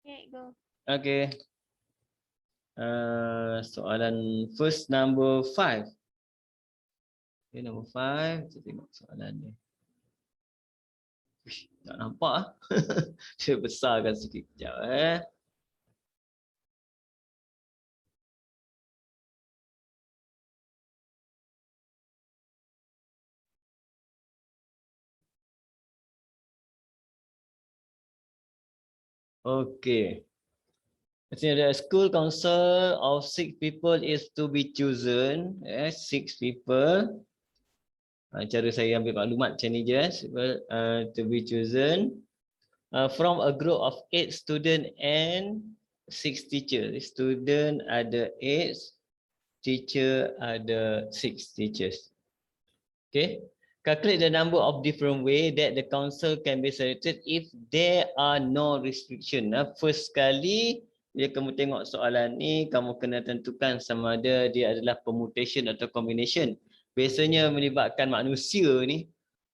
Okay, go. Okay. Soalan first number 5. Okay, number 5. Kita tengok soalan ni. Uish, tak nampak ah. Saya besarkan sikit kejap Okay. The school council of 6 people is to be chosen. 6 people. Cara saya ambil maklumat macam ni je. To be chosen from a group of 8 student and 6 teacher. Student ada 8, teacher ada 6 teachers. Okay. Calculate the number of different way that the council can be selected if there are no restriction. First kali bila kamu tengok soalan ni, kamu kena tentukan sama ada dia adalah permutation atau combination. Biasanya melibatkan manusia ni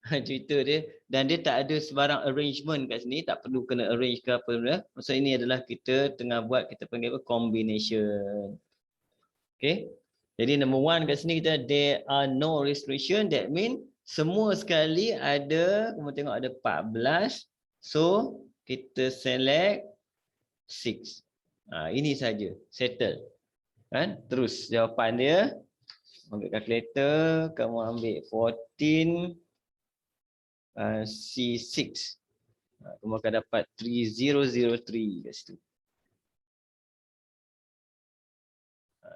cerita dia, dan dia tak ada sebarang arrangement kat sini, tak perlu kena arrange ke apa benda. Maksud ini adalah kita tengah buat, kita panggil apa, combination. Okay. Jadi number 1 kat sini kita there are no restriction, that mean semua sekali ada, kamu tengok ada 14. So kita select 6. Ini saja, settle. Kan? Terus jawapan dia, ambil calculator, kamu ambil 14 C6. Kamu akan dapat 3003 kat situ.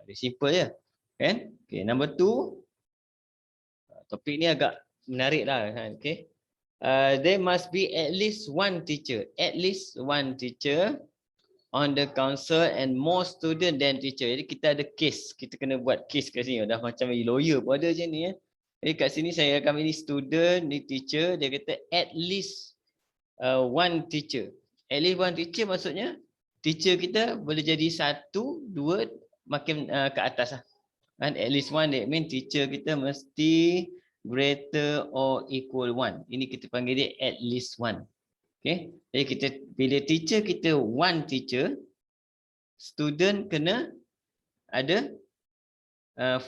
Dia simple je. Kan? Okay, number 2. Topik ni agak menarik lah kan. Okay. There must be at least one teacher. At least one teacher on the council and more student than teacher. Jadi kita ada case. Kita kena buat case kat sini. Dah macam lawyer pun ada macam ni. Jadi kat sini saya akan ini student, ni teacher. Dia kata at least one teacher. At least one teacher maksudnya teacher kita boleh jadi 1, 2 makin ke atas lah. And at least one, that mean teacher kita mesti greater or equal 1. Ini kita panggil dia at least 1. Okay. Jadi kita bila teacher kita 1 teacher, student kena ada 5.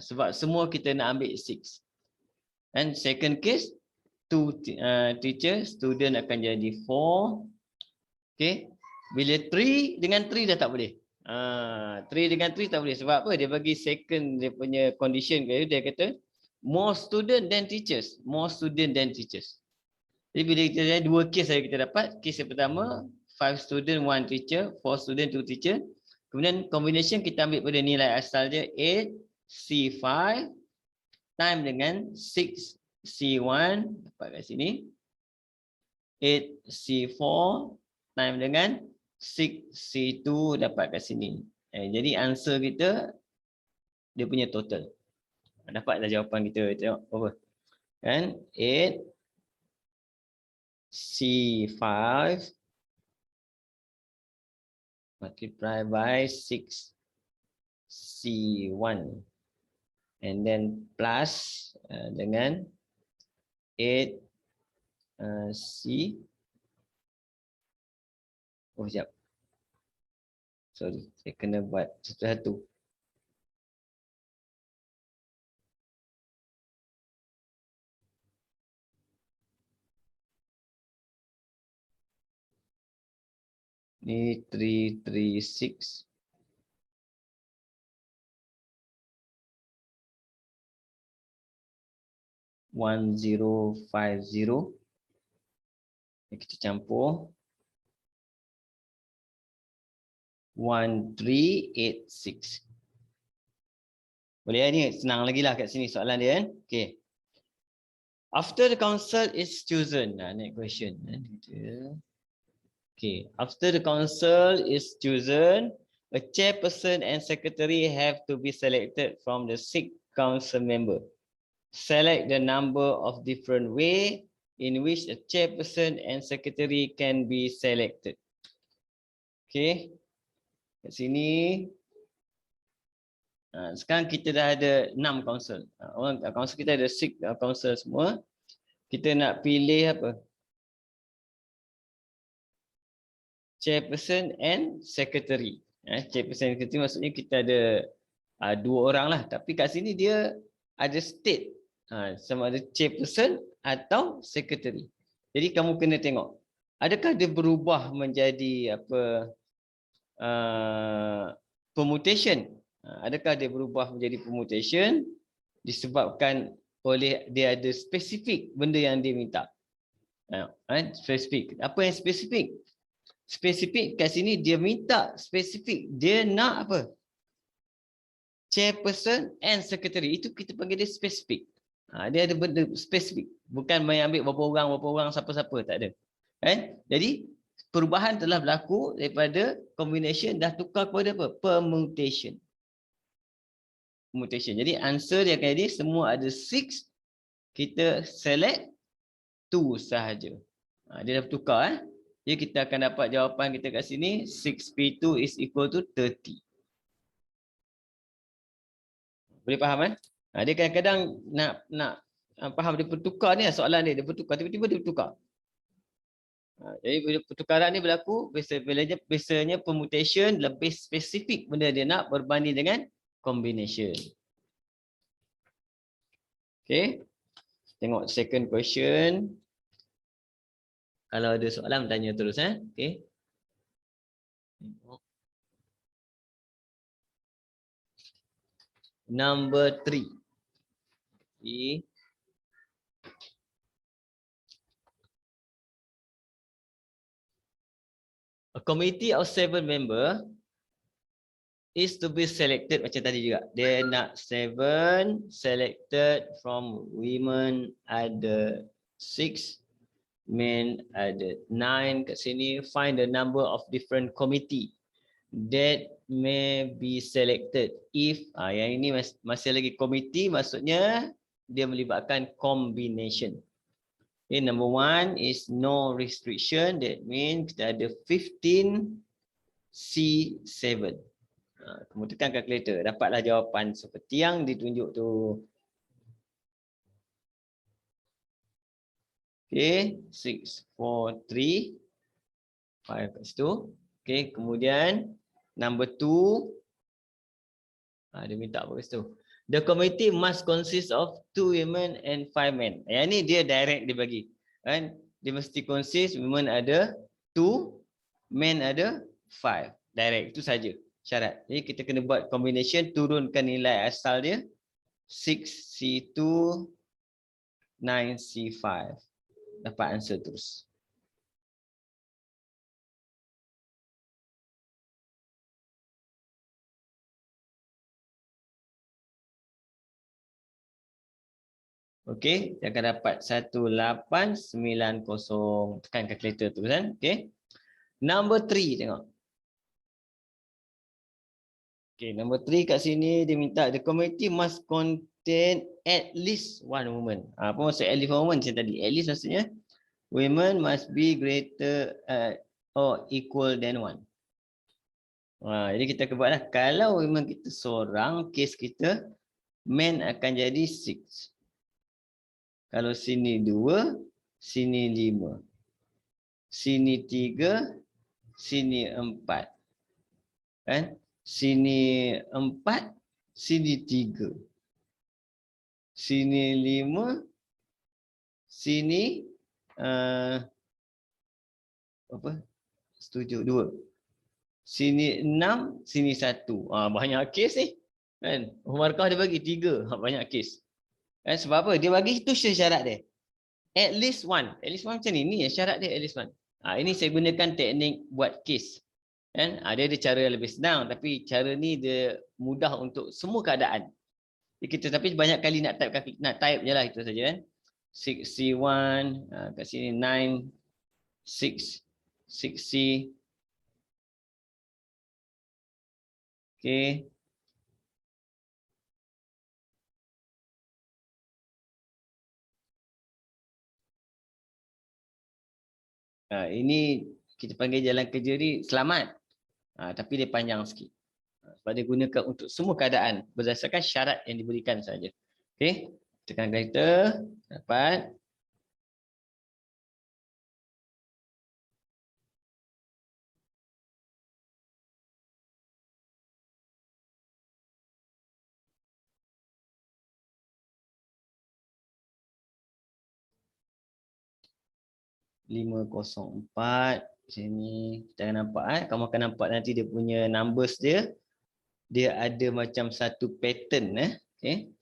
Sebab semua kita nak ambil 6. And second case 2 teacher, student akan jadi 4. Okay. Bila 3 dengan 3 dah tak boleh. 3 dengan 3 tak boleh. Sebab apa? Dia bagi second dia punya condition ke dia kata more student than teachers. More student than teachers. Jadi bila kita ada 2 kes saja kita dapat. Kes yang pertama 5 student 1 teacher, 4 student 2 teacher. Kemudian combination kita ambil pada nilai asal dia 8 C5 time dengan 6 C1 dapat kat sini. 8 C4 time dengan 6 C2 dapat kat sini. Jadi answer kita dia punya total. Dapatlah jawapan kita. Tengok apa? Kan? 8 C5 multiply by 6 C1 and then plus dengan 8 C. Oh, sekejap. Sorry, saya kena buat satu-satu. Ni 336. One zero five zero. Kita campur. 1386. Boleh ni senang lagi lah kat sini soalan dia kan. Okay. After the council is chosen. Next question. Okay. After the council is chosen, a chairperson and secretary have to be selected from the 6 council member. Select the number of different way in which a chairperson and secretary can be selected. Okay. Kat sini sekarang kita dah ada 6 council. Council kita ada 6 council semua. Kita nak pilih apa? chairperson and secretary. Chairperson and secretary maksudnya kita ada dua orang lah. Tapi kat sini dia ada state. Sama ada chairperson atau secretary. Jadi kamu kena tengok. Adakah dia berubah menjadi apa permutation? Adakah dia berubah menjadi permutation disebabkan oleh dia ada spesifik benda yang dia minta. Spesifik. Apa yang spesifik? Spesifik kat sini dia minta spesifik. Dia nak apa? Chairperson and secretary. Itu kita panggil dia spesifik. Dia ada benda spesifik. Bukan main ambil berapa orang, siapa-siapa. Tak ada. Jadi perubahan telah berlaku daripada combination dah tukar kepada apa? Permutation. Permutation. Jadi answer dia akan jadi semua ada 6. Kita select 2 sahaja. Dia dah bertukar. Jadi kita akan dapat jawapan kita kat sini 6P2 is equal to 30. Boleh faham kan? Dia kadang-kadang nak faham dia bertukar ni soalan dia bertukar, tiba-tiba dia bertukar. Jadi bila pertukaran ni berlaku, biasanya permutation lebih spesifik benda dia nak berbanding dengan combination. Okay. Tengok second question. Kalau ada soalan tanya terus Okay. Number 3. A committee of 7 members is to be selected macam tadi juga. Dia nak 7 selected from women ada 6, men ada 9 kat sini. Find the number of different committee that may be selected if yang ini masih lagi committee, maksudnya dia melibatkan combination. Okay, number 1 is no restriction. That means kita ada 15 C7. Kemudian tekan kalkulator, dapatlah jawapan seperti yang ditunjuk tu. Okay, 6, 4, 3, 5 kat situ. Okay, kemudian number 2. Dia minta apa kat situ? The committee must consist of 2 women and 5 men. Yang ni dia direct dia bagi. Dia mesti consist, women ada 2, men ada 5. Direct, itu saja syarat. Jadi kita kena buat combination, turunkan nilai asal dia 6C2, 9C5. Dapat answer terus. Okey, dia akan dapat 1890. Tekan kalkulator tu kan. Okey. Number 3 tengok. Okey, number 3 kat sini dia minta the committee must contain at least 1 woman. Apa maksud at least 1 woman macam tadi? At least maksudnya women must be greater or equal than 1. Jadi kita buatlah, kalau women kita seorang, case kita men akan jadi 6. Kalau sini 2, sini 5. Sini 3, sini 4. Kan? Sini 4, sini 3. Sini 5, sini apa? Setuju 2. Sini 6, sini 1. Banyak kes ni. Kan? Markah dia bagi 3, banyak kes. Sebab apa? Dia bagi itu syarat dia. At least 1. At least 1 macam ni. Ni syarat dia at least 1. Ini saya gunakan teknik buat kes. Kan? Dia ada cara yang lebih senang. Tapi cara ni dia mudah untuk semua keadaan. Tapi banyak kali nak type je lah. Itu saja kan. 6C1. Kat sini 9. 6. 6C. Okay. Ini kita panggil jalan kerja ni selamat. Tapi dia panjang sikit. Sebab dia gunakan untuk semua keadaan berdasarkan syarat yang diberikan saja. Okey, tekan kereta, dapat. 504. Sini kita akan nampak kamu akan nampak nanti dia punya numbers dia. Dia ada macam satu pattern okey.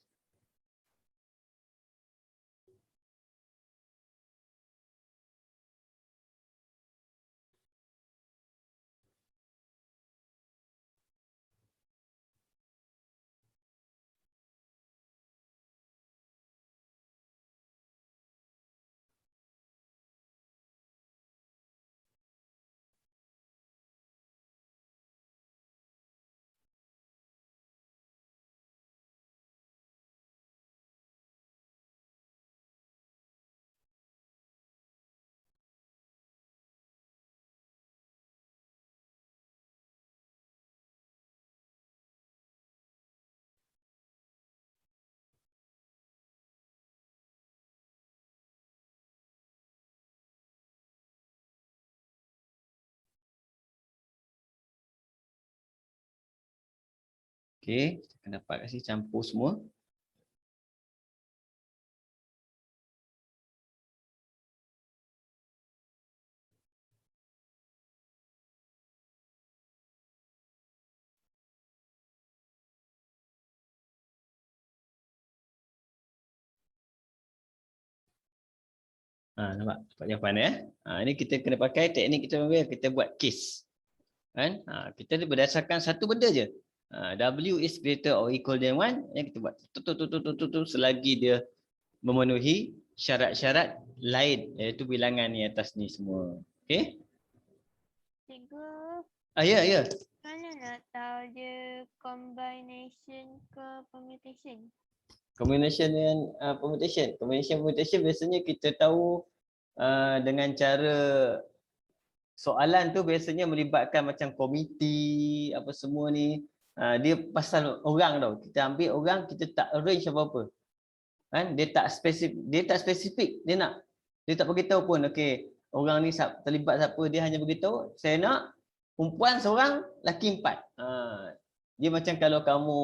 Okey, kita akan dapat kat sini campur semua. Nampak jawapan ini kita kena pakai teknik kita panggil kita buat case. Kan? Kita berdasarkan satu benda je. W is greater or equal than 1, kita buat selagi dia memenuhi syarat-syarat lain iaitu bilangan ni atas ni semua. Okey? Cikgu. Ya. Mana nak tahu dia combination ke permutation? Combination dengan permutation. Permutation biasanya kita tahu dengan cara soalan tu biasanya melibatkan macam komiti apa semua ni. Dia pasal orang tau. Kita ambil orang, kita tak arrange apa-apa. Kan? Dia tak spesifik. Dia tak beritahu pun okey, orang ni terlibat siapa, dia hanya beritahu saya nak perempuan seorang, lelaki 4. Dia macam kalau kamu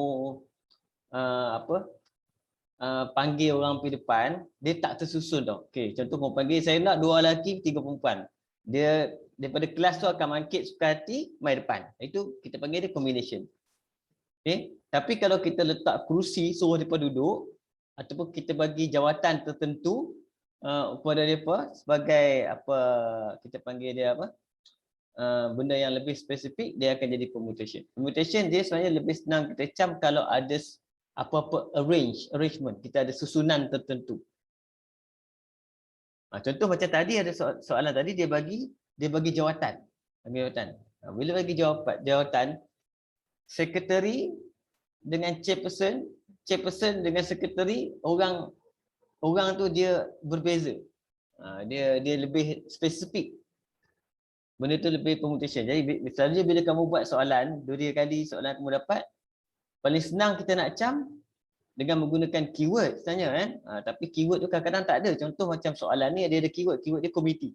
panggil orang pergi depan, dia tak tersusun tau. Okey, contoh kamu panggil saya nak 2 lelaki, 3 perempuan. Dia daripada kelas tu akan bangkit suka hati mai depan. Itu kita panggil dia combination. Okey, tapi kalau kita letak kerusi suruh depa duduk ataupun kita bagi jawatan tertentu kepada depa sebagai apa kita panggil dia benda yang lebih spesifik, dia akan jadi permutation. Permutation dia sebenarnya lebih senang kita cam kalau ada apa-apa arrangement, kita ada susunan tertentu. Contoh macam tadi ada soalan tadi dia bagi jawatan. Bila bagi jawatan sekretari dengan chairperson dengan sekretari, orang tu dia berbeza. Dia lebih spesifik. Benda tu lebih permutation. Jadi misalnya bila kamu buat soalan 2-3 kali soalan kamu dapat, paling senang kita nak cam dengan menggunakan keyword sebenarnya tapi keyword tu kadang-kadang tak ada. Contoh macam soalan ni dia ada keyword dia komiti.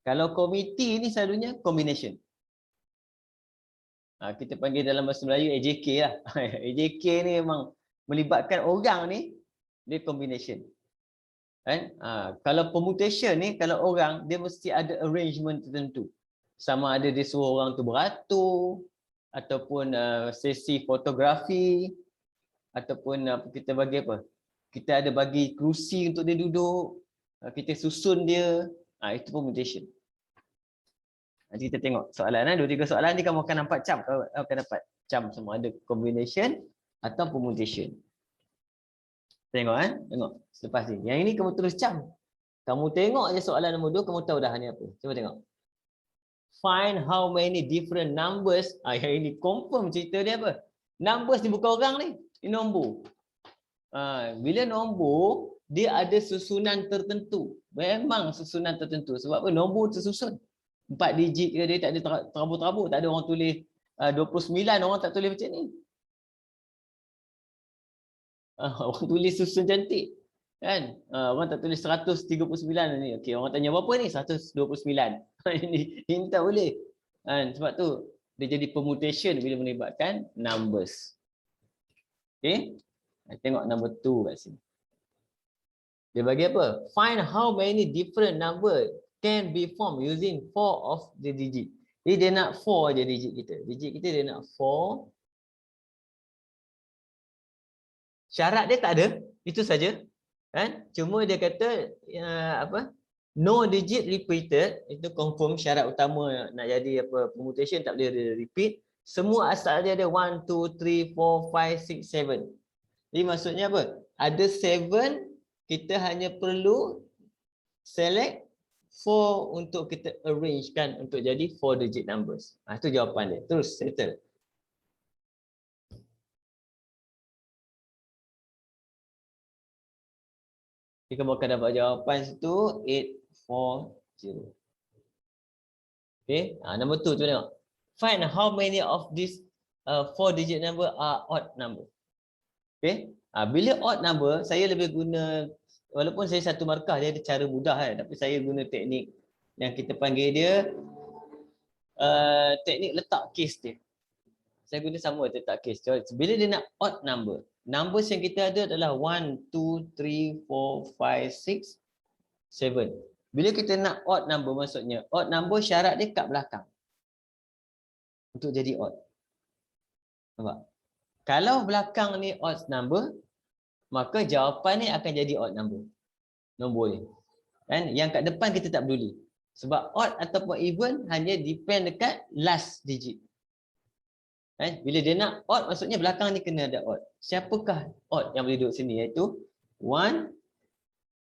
Kalau komiti ni selalunya combination. Kita panggil dalam bahasa Melayu AJK lah. AJK ni memang melibatkan orang ni, dia combination. Kan? Kalau permutation ni, kalau orang, dia mesti ada arrangement tertentu. Sama ada dia suruh orang tu beratur, ataupun sesi fotografi, ataupun kita bagi apa? Kita ada bagi kerusi untuk dia duduk, kita susun dia, itu permutation. Nanti kita tengok soalan 2-3 soalan ni kamu akan nampak cam, kamu akan dapat cam semua ada combination atau permutation. Tengok tengok selepas ni. Yang ini kamu terus cam. Kamu tengok je soalan nombor 2 kamu tahu dah ni apa. Cuba tengok. Find how many different numbers. Yang ini confirm cerita dia apa? Numbers ni bukan orang ni. Ini nombor. Bila nombor dia ada susunan tertentu. Memang susunan tertentu. Sebab apa? Nombor tersusun. 4 digit ke, dia tak ada terabur-terabur. Tak ada orang tulis 29, orang tak tulis macam ni. Orang tulis susun cantik. Kan? Orang tak tulis 139 ni. Okey, orang tanya berapa ni? 129. Ini tak boleh. Sebab tu dia jadi permutation bila melibatkan numbers. Okey? Tengok number 2 kat sini. Dia bagi apa? Find how many different number can be formed using 4 of the digit. Jadi dia nak 4 je digit kita. Digit kita dia nak 4. Syarat dia tak ada, itu saja. Kan? Cuma dia kata apa? No digit repeated, itu confirm syarat utama nak jadi apa permutation tak boleh dia repeat. Semua asal dia ada 1 2 3 4 5 6 7. Jadi maksudnya apa? Ada 7, kita hanya perlu select 4 untuk kita arrangekan untuk jadi 4 digit numbers. Itu jawapan dia. Terus settle. Kita akan dapat jawapan situ 840. Okay, number 2 cuba tengok. Find how many of these 4 digit number are odd number. Okay, bila odd number saya lebih guna, walaupun saya satu markah dia ada cara mudah tapi saya guna teknik yang kita panggil dia teknik letak case dia. Saya guna sama letak case. Bila dia nak odd number, numbers yang kita ada adalah 1 2 3 4 5 6 7. Bila kita nak odd number, maksudnya odd number syarat dia kat belakang untuk jadi odd. Nampak? Kalau belakang ni odd number, maka jawapan ni akan jadi odd number. Nombor ni. Kan? Yang kat depan kita tak peduli. Sebab odd ataupun even hanya depend dekat last digit. Kan? Bila dia nak odd, maksudnya belakang ni kena ada odd. Siapakah odd yang boleh duduk sini? Iaitu 1,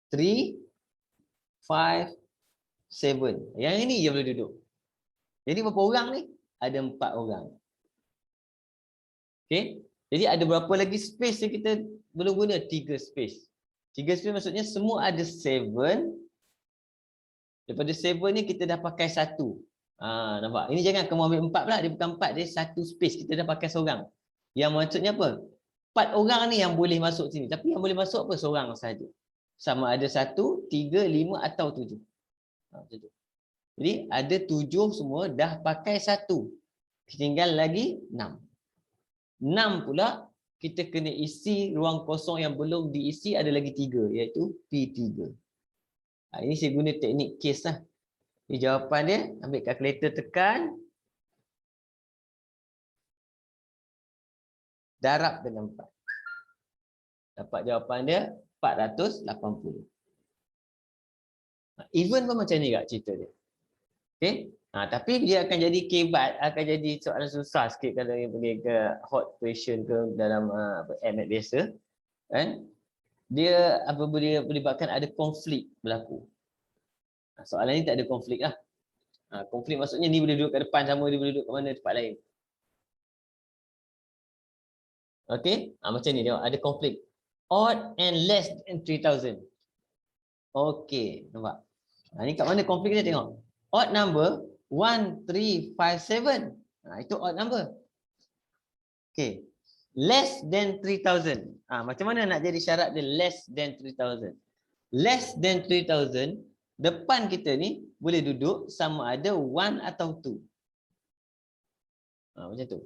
3, 5, 7. Yang ini je boleh duduk. Jadi berapa orang ni? Ada 4 orang. Okay. Jadi ada berapa lagi space yang kita belum guna? 3 space. 3 space maksudnya semua ada 7. Daripada 7 ni kita dah pakai 1. Nampak? Ini jangan kamu ambil 4 pula. Dia bukan 4. Dia 1 space. Kita dah pakai seorang. Yang maksudnya apa? 4 orang ni yang boleh masuk sini. Tapi yang boleh masuk apa? Seorang sahaja. Sama ada 1, 3, 5 atau 7. Jadi ada 7 semua dah pakai 1. Tinggal lagi 6. 6 pula kita kena isi ruang kosong yang belum diisi, ada lagi 3 iaitu P3. Ini saya guna teknik case lah. Ini jawapan dia, ambil kalkulator tekan. Darab dengan 4. Dapat jawapan dia 480. Even pun macam ni kat cerita dia. Okay? Tapi dia akan jadi kebat, akan jadi soalan susah sikit kalau yang pergi ke hot question ke dalam MAT biasa. Kan? Dia apabila melibatkan ada konflik berlaku. Soalan ni tak ada konflik lah. Konflik maksudnya ni boleh duduk kat depan sama, dia boleh duduk kat mana tempat lain. Okay? Macam ni tengok, ada konflik. Odd and less than 3,000. Okay, nampak? Ni kat mana konflik dia tengok. Odd number 1, 3, 5, 7. Itu odd number. Okay. Less than 3,000. Macam mana nak jadi syarat dia less than 3,000? Less than 3,000, depan kita ni boleh duduk sama ada 1 atau 2. Macam tu.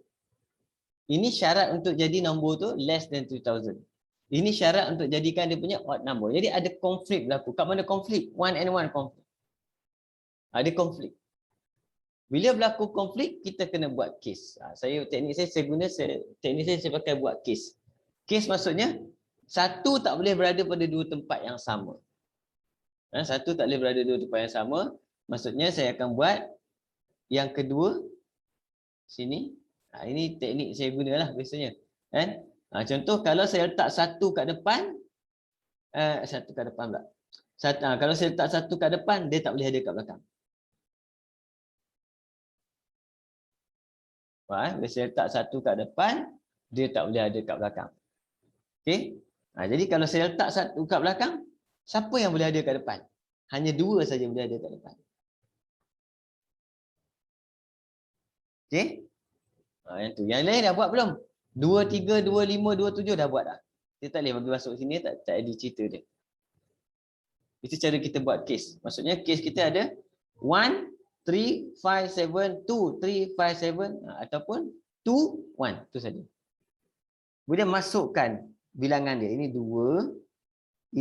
Ini syarat untuk jadi nombor tu less than 3,000. Ini syarat untuk jadikan dia punya odd number. Jadi ada konflik berlaku. Kat mana konflik? 1 and 1 konflik. Ada konflik. Bila berlaku konflik, kita kena buat case. Teknik saya guna teknik saya pakai buat case. Case maksudnya satu tak boleh berada pada dua tempat yang sama. Satu tak boleh berada dua tempat yang sama. Maksudnya saya akan buat yang kedua sini. Ini teknik saya gunalah biasanya. Kan? Contoh kalau saya letak satu kat depan, satu kat depan pula. Kalau saya letak satu kat depan, dia tak boleh ada kat belakang. Bila saya letak satu kat depan, dia tak boleh ada kat belakang. Okey? Jadi kalau saya letak satu kat belakang, siapa yang boleh ada kat depan? Hanya 2 saja boleh ada kat depan. Okey? Yang tu. Yang lain dah buat belum? 2, 3, 2, 5, 2, 7 dah buat dah. Dia tak boleh bagi masuk sini, tak ada cerita dia. Itu cara kita buat case. Maksudnya case kita ada 1, 3, 5, 7, 2, 3, 5, 7 ataupun 2, 1. Itu saja. Kemudian masukkan bilangan dia. Ini 2,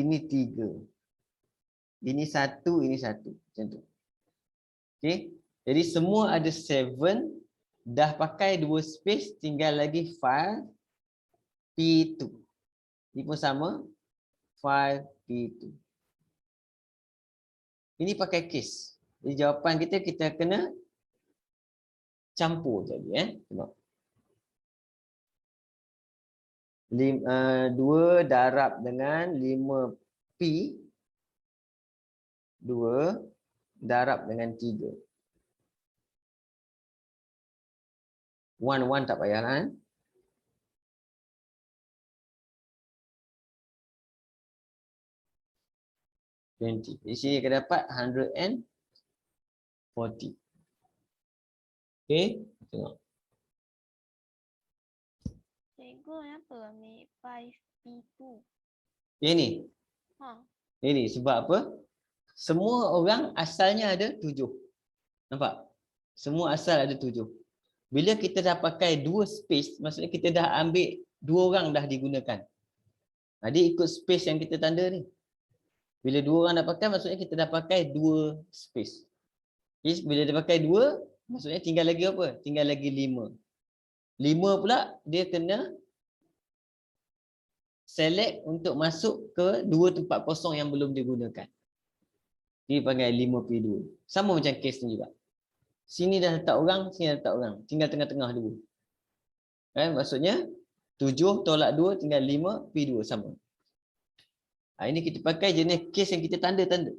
ini 3. Ini 1, ini 1. Macam tu. Okay. Jadi semua ada 7. Dah pakai 2 space, tinggal lagi file P2. Ini pun sama, file P2. Ini pakai case. Jadi jawapan kita kena campur tadi. Tengok. 2 darab dengan 5P. 2 darab dengan 3. 1 tak payahlah. 20. Di sini akan dapat 140. Okay, tengok. Cikgu kenapa ambil 5P2? Ini. Ha. Ini sebab apa? Semua orang asalnya ada 7. Nampak? Semua asal ada 7. Bila kita dah pakai 2 space, maksudnya kita dah ambil 2 orang dah digunakan. Dia ikut space yang kita tanda ni. Bila 2 orang dah pakai, maksudnya kita dah pakai 2 space. Okay, bila dia pakai 2, maksudnya tinggal lagi apa? Tinggal lagi 5. 5 pula dia kena select untuk masuk ke 2 tempat kosong yang belum digunakan. Dia panggil 5P2. Sama macam case ni juga. Sini dah letak orang, sini dah letak orang. Tinggal tengah-tengah dua. Maksudnya 7 tolak 2 tinggal 5P2 sama. Ini kita pakai jenis case yang kita tanda-tanda.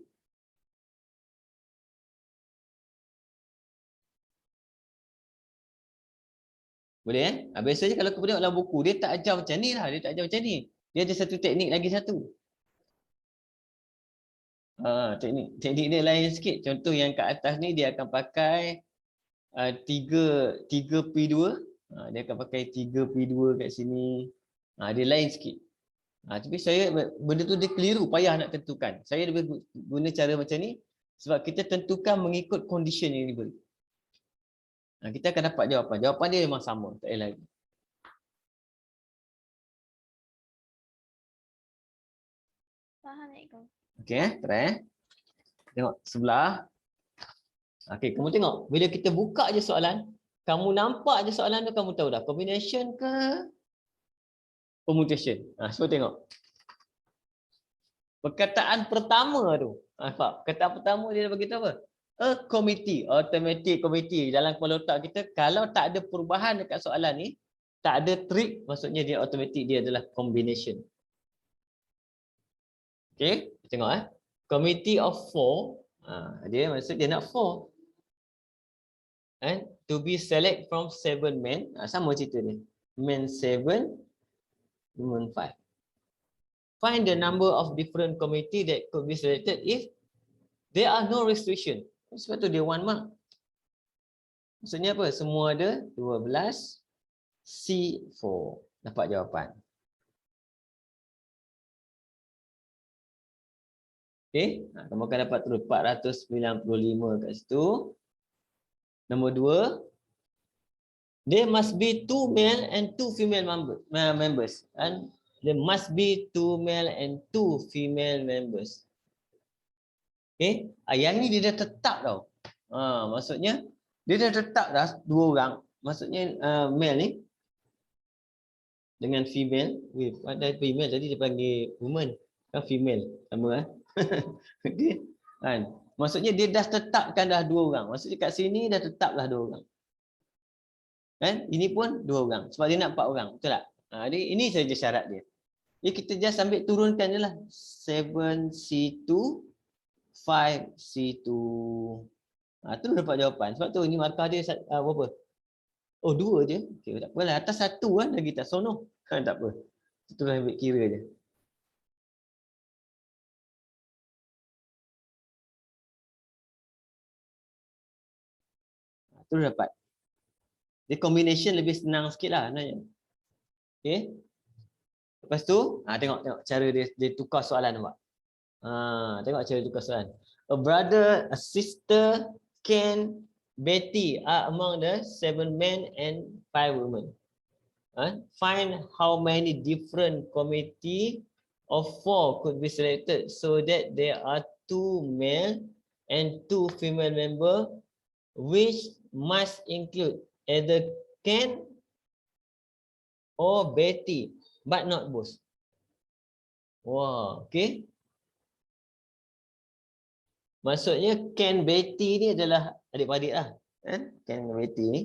Boleh biasanya kalau kau tengok dalam buku, dia tak ajar macam ni lah. Dia tak ajar macam ni. Dia ada satu teknik lagi satu. Teknik dia lain sikit. Contoh yang kat atas ni dia akan pakai 3P2. Dia akan pakai 3P2 kat sini. Dia lain sikit. Tapi saya benda tu dia keliru, payah nak tentukan. Saya lebih guna cara macam ni sebab kita tentukan mengikut condition yang diberi. Kita akan dapat jawapan. Jawapan dia memang sama, tak payah lagi. Faham cikgu? Okey, try. Tengok sebelah. Okey, kamu tengok. Bila kita buka je soalan, kamu nampak je soalan tu, kamu tahu dah combination ke permutation. Cuba tengok. Perkataan pertama tu. Nampak? Perkataan pertama dia bagi tahu apa? A committee, automatic committee. Dalam kepala otak kita, kalau tak ada perubahan dekat soalan ni, tak ada trick, maksudnya dia automatic, dia adalah combination. Okey, tengok Committee of 4, dia maksud dia nak 4. To be select from 7 men. Sama cerita ni. Men 7, women 5. Find the number of different committee that could be selected if there are no restriction. Sebab tu dia 1 mark. Maksudnya apa? Semua ada 12, C4. Dapat jawapan. Okey, kamu akan dapat terus 495 kat situ. Nombor 2, there must be 2 male and 2 female members. And there must be 2 male and 2 female members. Okey, yang ni dia dah tetap tau. Maksudnya dia dah tetap dah 2 orang. Maksudnya male ni dengan female, ada female tadi dia panggil woman, kan female sama Okey. Maksudnya dia dah tetapkan dah 2 orang. Maksudnya kat sini dah tetaplah 2 orang. Ini pun 2 orang. Sebab dia nak 4 orang. Betul tak? Jadi ini saja syarat dia. Jadi kita just ambil turunkan je lah. 7C2, 5C2. Tu dapat jawapan. Sebab tu ini markah dia berapa? 2 je. Okay, tak apalah. Atas 1 lagi tak sono. Tak apa. Itu lah ambil kira je. Tu dapat. Dia combination lebih senang sikit lah. Okay. Lepas tu, tengok cara dia tukar soalan nampak. Tengok cara tukar soalan. A brother, a sister, Ken, Betty are among the 7 men and 5 women. Find how many different committee of 4 could be selected so that there are 2 male and 2 female member which must include either Ken or Betty, but not both. Wah, okay. Maksudnya Ken Betty ni adalah adik-beradik lah. Ken Betty ni.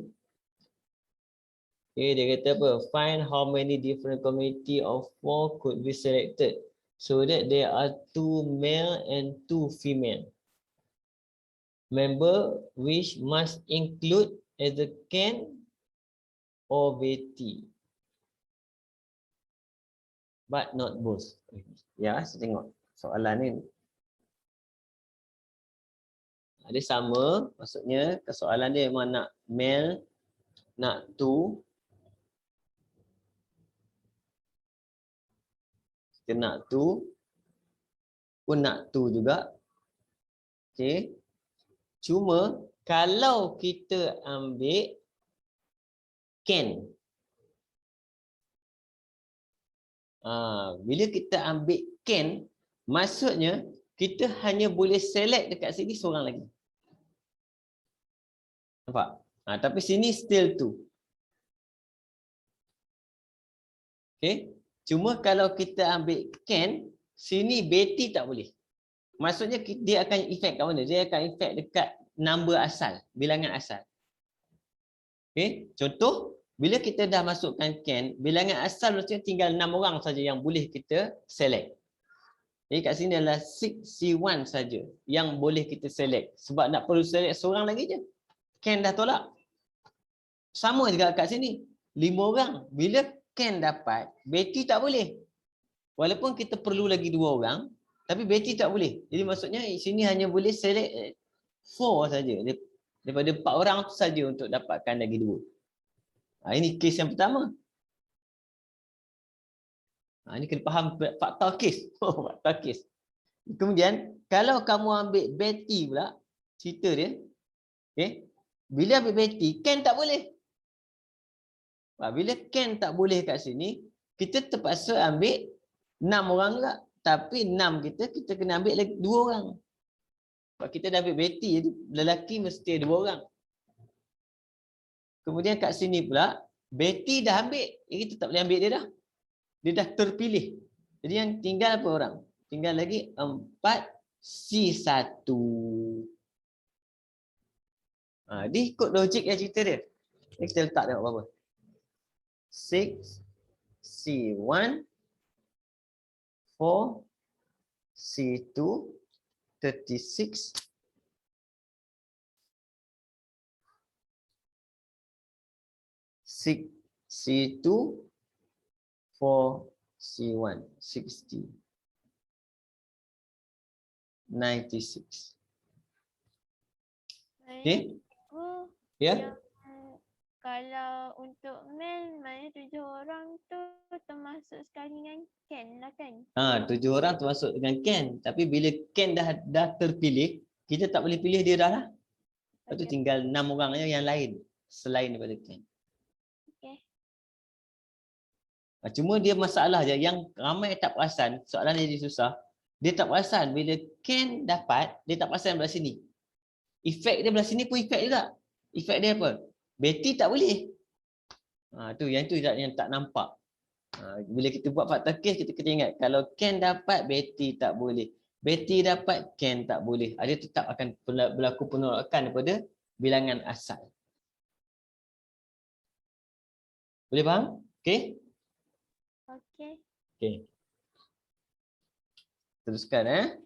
Okay, dia kata apa? Find how many different community of 4 could be selected so that there are 2 male and 2 female member which must include either Ken or Betty, but not both. Ya, saya tengok soalan ni. Dia sama, maksudnya soalan dia memang nak male, nak 2. Kita nak 2, pun nak 2 juga. Okay. Cuma kalau kita ambil Ken, bila kita ambil Ken, maksudnya kita hanya boleh select dekat sini seorang lagi. Nampak? Tapi sini still 2. Okay. Cuma kalau kita ambil Ken, sini Betty tak boleh. Maksudnya dia akan efek kat mana? Dia akan efek dekat number asal, bilangan asal. Okay. Contoh, bila kita dah masukkan Ken, bilangan asal maksudnya tinggal 6 orang saja yang boleh kita select. Jadi kat sini adalah 6C1 saja yang boleh kita select. Sebab nak perlu select seorang lagi je. Ken dah tolak. Sama juga kat sini. 5 orang. Bila Ken dapat, Betty tak boleh. Walaupun kita perlu lagi 2 orang, tapi Betty tak boleh. Jadi maksudnya sini hanya boleh select 4 saja. Daripada 4 orang tu saja untuk dapatkan lagi 2. Ini kes yang pertama. Ini kena faham fakta kes. Fakta kes. Kemudian, kalau kamu ambil Betty pula, cerita dia, okay, bila ambil Betty, Ken tak boleh. Bila Ken tak boleh kat sini, kita terpaksa ambil 6 orang juga. Tapi 6 kita kena ambil lagi 2 orang. Sebab kita dah ambil Betty, jadi lelaki mesti 2 orang. Kemudian kat sini pula, Betty dah ambil, kita tak boleh ambil dia dah. Dia dah terpilih. Jadi yang tinggal apa orang? Tinggal lagi 4C1. Dia ikut logik yang cerita dia. Ni kita letak tengok berapa. 6C1, 4C2, 36, 6C2, 4C1, 60, 96. Okay? Ya? Kalau untuk male, maknanya 7 orang tu termasuk sekali dengan Ken lah kan? 7 orang termasuk dengan Ken. Tapi bila Ken dah terpilih, kita tak boleh pilih dia dah lah. Lepas tu tinggal 6 orang yang lain selain daripada Ken. Okay. Cuma dia masalah je yang ramai tak perasan, soalan dia jadi susah. Dia tak perasan bila Ken dapat, dia tak perasan belah sini. Efek dia belah sini pun efek juga. Efek dia apa? Betty tak boleh. Yang tu yang tak nampak. Bila kita buat fakta kes, kita kena ingat kalau Ken dapat, Betty tak boleh. Betty dapat, Ken tak boleh. Dia tetap akan berlaku penolakan daripada bilangan asal. Boleh faham? Okey? Okey. Teruskan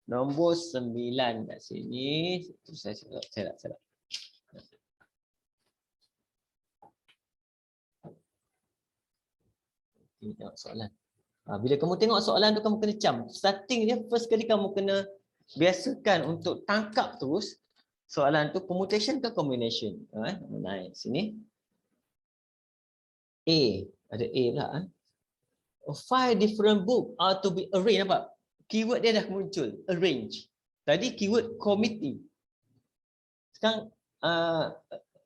Nombor 9 kat sini. Saya nak. Tengok soalan. Bila kamu tengok soalan tu, kamu kena cam. Starting dia, first kali kamu kena biasakan untuk tangkap terus soalan tu permutation ke combination. Naik sini. A. Ada A pula. 5 different book are to be arranged. Nampak? Keyword dia dah muncul. Arrange. Tadi keyword committee. Sekarang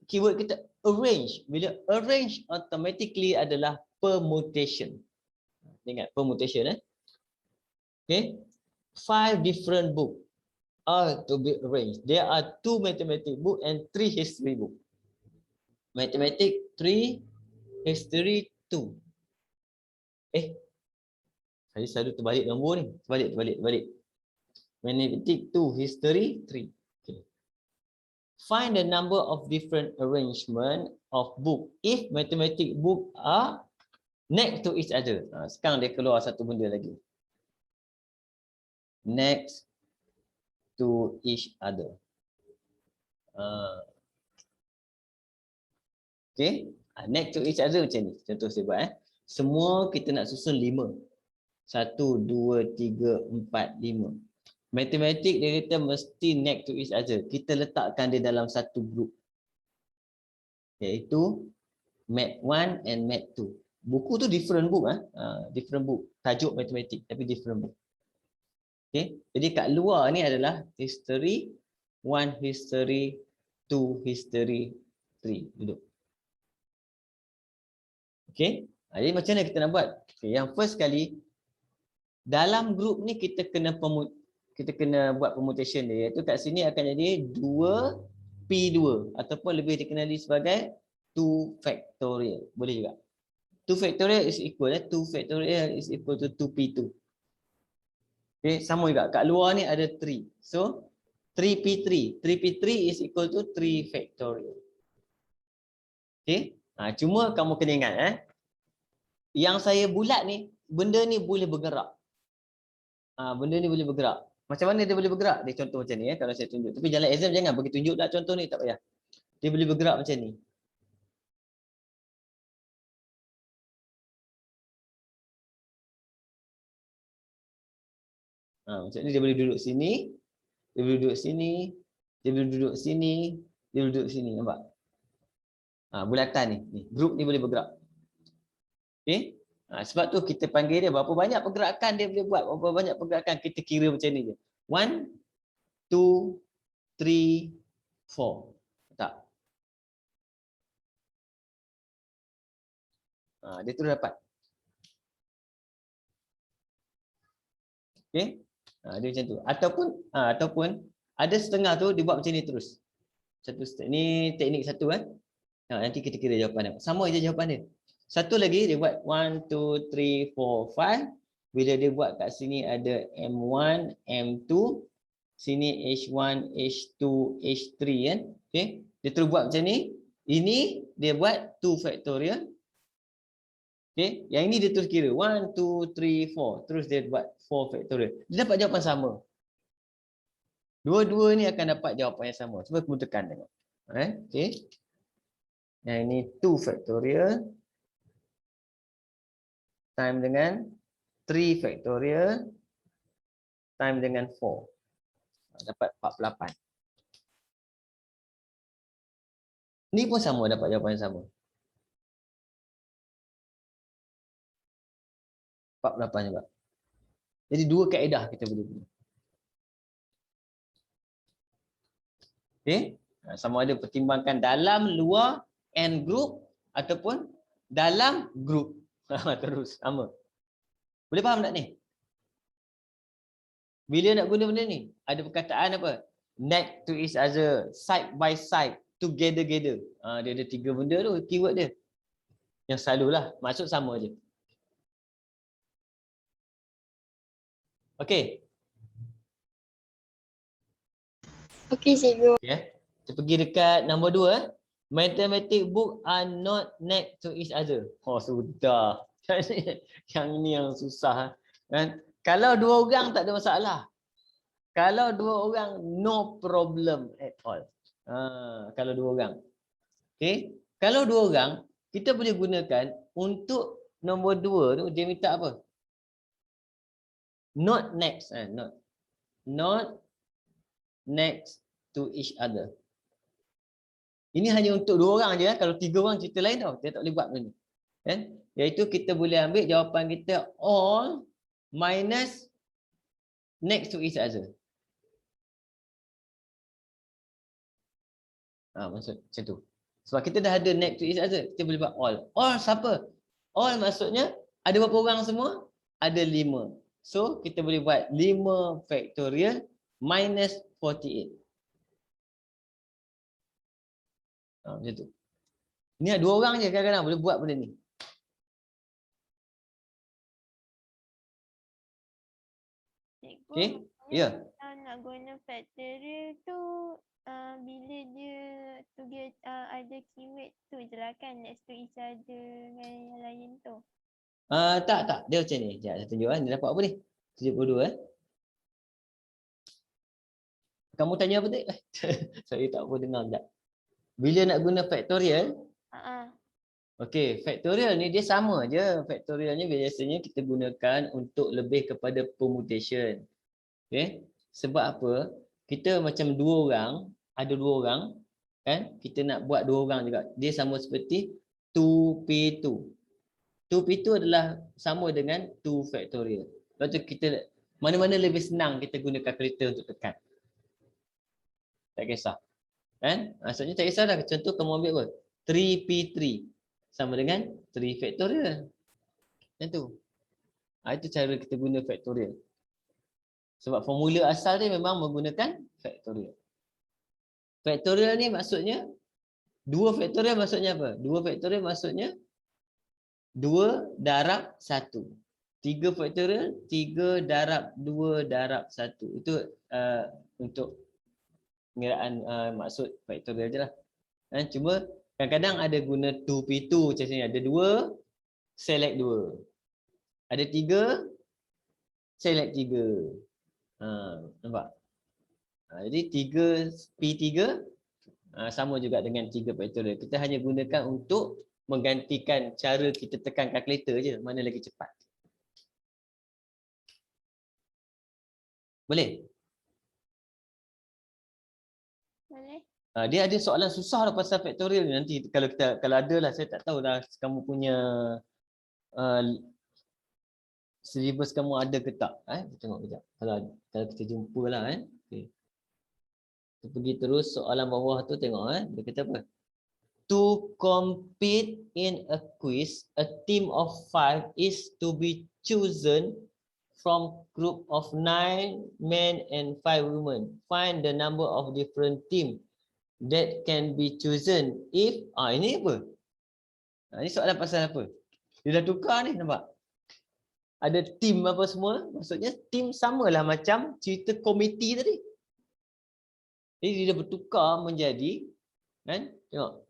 keyword kita arrange. Bila arrange automatically adalah permutation. Ingat permutation Okay. 5 different book are to be arranged. There are 2 mathematics book and 3 history book. Mathematics 3, history 2. Saya selalu terbalik nombor ni. Terbalik. Mathematics 2, history 3. Okay. Find the number of different arrangement of book if mathematics book are next to each other. Sekarang dia keluar satu benda lagi. Next to each other. Okay. Next to each other macam ni. Contoh saya buat. Semua kita nak susun 5. 1, 2, 3, 4, 5. Matematik dia kata mesti next to each other. Kita letakkan dia dalam satu group. Iaitu Mat 1 and Mat 2. Buku tu different book. Different book. Tajuk matematik tapi different book. Okay. Jadi kat luar ni adalah history 1, history 2, history 3. Duduk. Okay. Jadi macam mana kita nak buat? Okay. Yang first kali, dalam group ni kita kena buat permutation dia. Iaitu kat sini akan jadi 2P2 ataupun lebih dikenali sebagai 2 factorial. Boleh juga. 2 factorial is equal 2 factorial is equal to 2P2. Okay, sama juga. Kat luar ni ada 3. So 3P3. 3P3 is equal to 3 factorial. Okay. Cuma kamu kena ingat yang saya bulat ni, benda ni boleh bergerak. Benda ni boleh bergerak. Macam mana dia boleh bergerak? Dia contoh macam ni kalau saya tunjuk. Tapi dalam exam jangan bagi tunjuk dah contoh ni, tak payah. Dia boleh bergerak macam ni. Macam ni dia boleh duduk sini, dia boleh duduk sini, dia boleh duduk sini, dia boleh duduk sini, nampak? Bulatan ni, grup ni boleh bergerak. Okey? Sebab tu kita panggil dia berapa banyak pergerakan dia boleh buat, berapa banyak pergerakan kita kira macam ni je. 1, 2, 3, 4. Tak? Dia tu dah dapat. Okey? Dia macam tu. Ataupun ada setengah tu dia buat macam ni terus. Ni teknik satu nanti kita kira jawapan dia. Sama je jawapan dia. Satu lagi dia buat 1, 2, 3, 4, 5. Bila dia buat kat sini ada M1, M2, sini H1, H2, H3 kan. Okey. Dia terus buat macam ni. Ini dia buat 2 factorial. Okey, yang ini dia terus kira 1, 2, 3, 4. Terus dia buat 4 factorial. Dia dapat jawapan sama. Dua-dua ni akan dapat jawapan yang sama. Cuba kamu tekan tengok. Okey. Yang ini 2 factorial time dengan 3 factorial time dengan 4. Dapat 48. Ni pun sama, dapat jawapan yang sama. 48 juga. Jadi dua kaedah kita boleh guna. Okey. Sama ada pertimbangkan dalam, luar, and group ataupun dalam group. Terus sama. Boleh faham tak ni? Bila nak guna benda ni, ada perkataan apa? Next to each other, side by side, together. Dia ada 3 benda tu, keyword dia. Yang selalulah, maksud sama je. Okey. Okey, cikgu. Okay. Kita pergi dekat nombor 2. Mathematics book are not next to each other. Oh, sudah. Yang ini yang susah. Kan? Kalau 2 orang tak ada masalah. Kalau 2 orang, no problem at all. Kalau 2 orang. Okay. Kalau 2 orang, kita boleh gunakan untuk nombor 2 tu, dia minta apa? Not next. Not next to each other. Ini hanya untuk 2 orang je. Kalau 3 orang cerita lain tau. Dia tak boleh buat benda ni. Kan? Iaitu kita boleh ambil jawapan kita all minus next to each other. Maksud macam tu. Sebab kita dah ada next to each other. Kita boleh buat all. All siapa? All maksudnya ada berapa orang semua? Ada 5. So kita boleh buat 5 factorial minus 48. Macam tu. Ni ada 2 orang je kadang-kadang boleh buat benda ni. Cikgu, Okey? Ya. kalau nak guna factorial tu bila dia ada keyword tu je lah kan, next to each other dengan yang lain tu. Tak. Dia macam ni. Sekejap saya tunjuk Dia dapat apa ni? 72 Kamu tanya apa tadi? Saya tak apa dengar sekejap. Bila nak guna factorial, okey, factorial ni dia sama je. Factorial ni biasanya kita gunakan untuk lebih kepada permutation. Okey? Sebab apa? Kita macam 2 orang, ada 2 orang kan? Kita nak buat 2 orang juga. Dia sama seperti 2p2. 2p2 adalah sama dengan 2 factorial. Lepas tu kita mana-mana lebih senang kita guna kalkulator untuk tekan. Tak kisah. Kan? Maksudnya tak kisah dah. Contoh kamu ambil apa? 3p3 sama dengan 3 factorial. Macam tu. Itu cara kita guna factorial. Sebab formula asal dia memang menggunakan factorial. Factorial ni maksudnya 2 factorial maksudnya apa? 2 factorial maksudnya 2 darab 1. 3 factorial 3 darab 2 darab 1. Itu untuk pengiraan maksud factorial je lah. Cuma kadang-kadang ada guna 2p2 macam ni. Ada 2, select 2. Ada 3, select 3. Nampak? Jadi 3p3 sama juga dengan 3 factorial. Kita hanya gunakan untuk menggantikan cara kita tekan kalkulator je. Mana lagi cepat. Boleh? Boleh. Dia ada soalan susah lah pasal factorial ni. Nanti kalau ada lah, saya tak tahu dah kamu punya syllabus kamu ada ke tak. Kita tengok kejap. Kalau kita jumpa lah. Okay. Kita pergi terus soalan bawah tu tengok. Dia kata apa? To compete in a quiz, a team of 5 is to be chosen from group of 9 men and 5 women. Find the number of different team that can be chosen if ini apa? Ini soalan pasal apa? Dia dah tukar ni, nampak? Ada team apa semua, maksudnya team samalah macam cerita komiti tadi. Jadi dia dah bertukar menjadi tengok.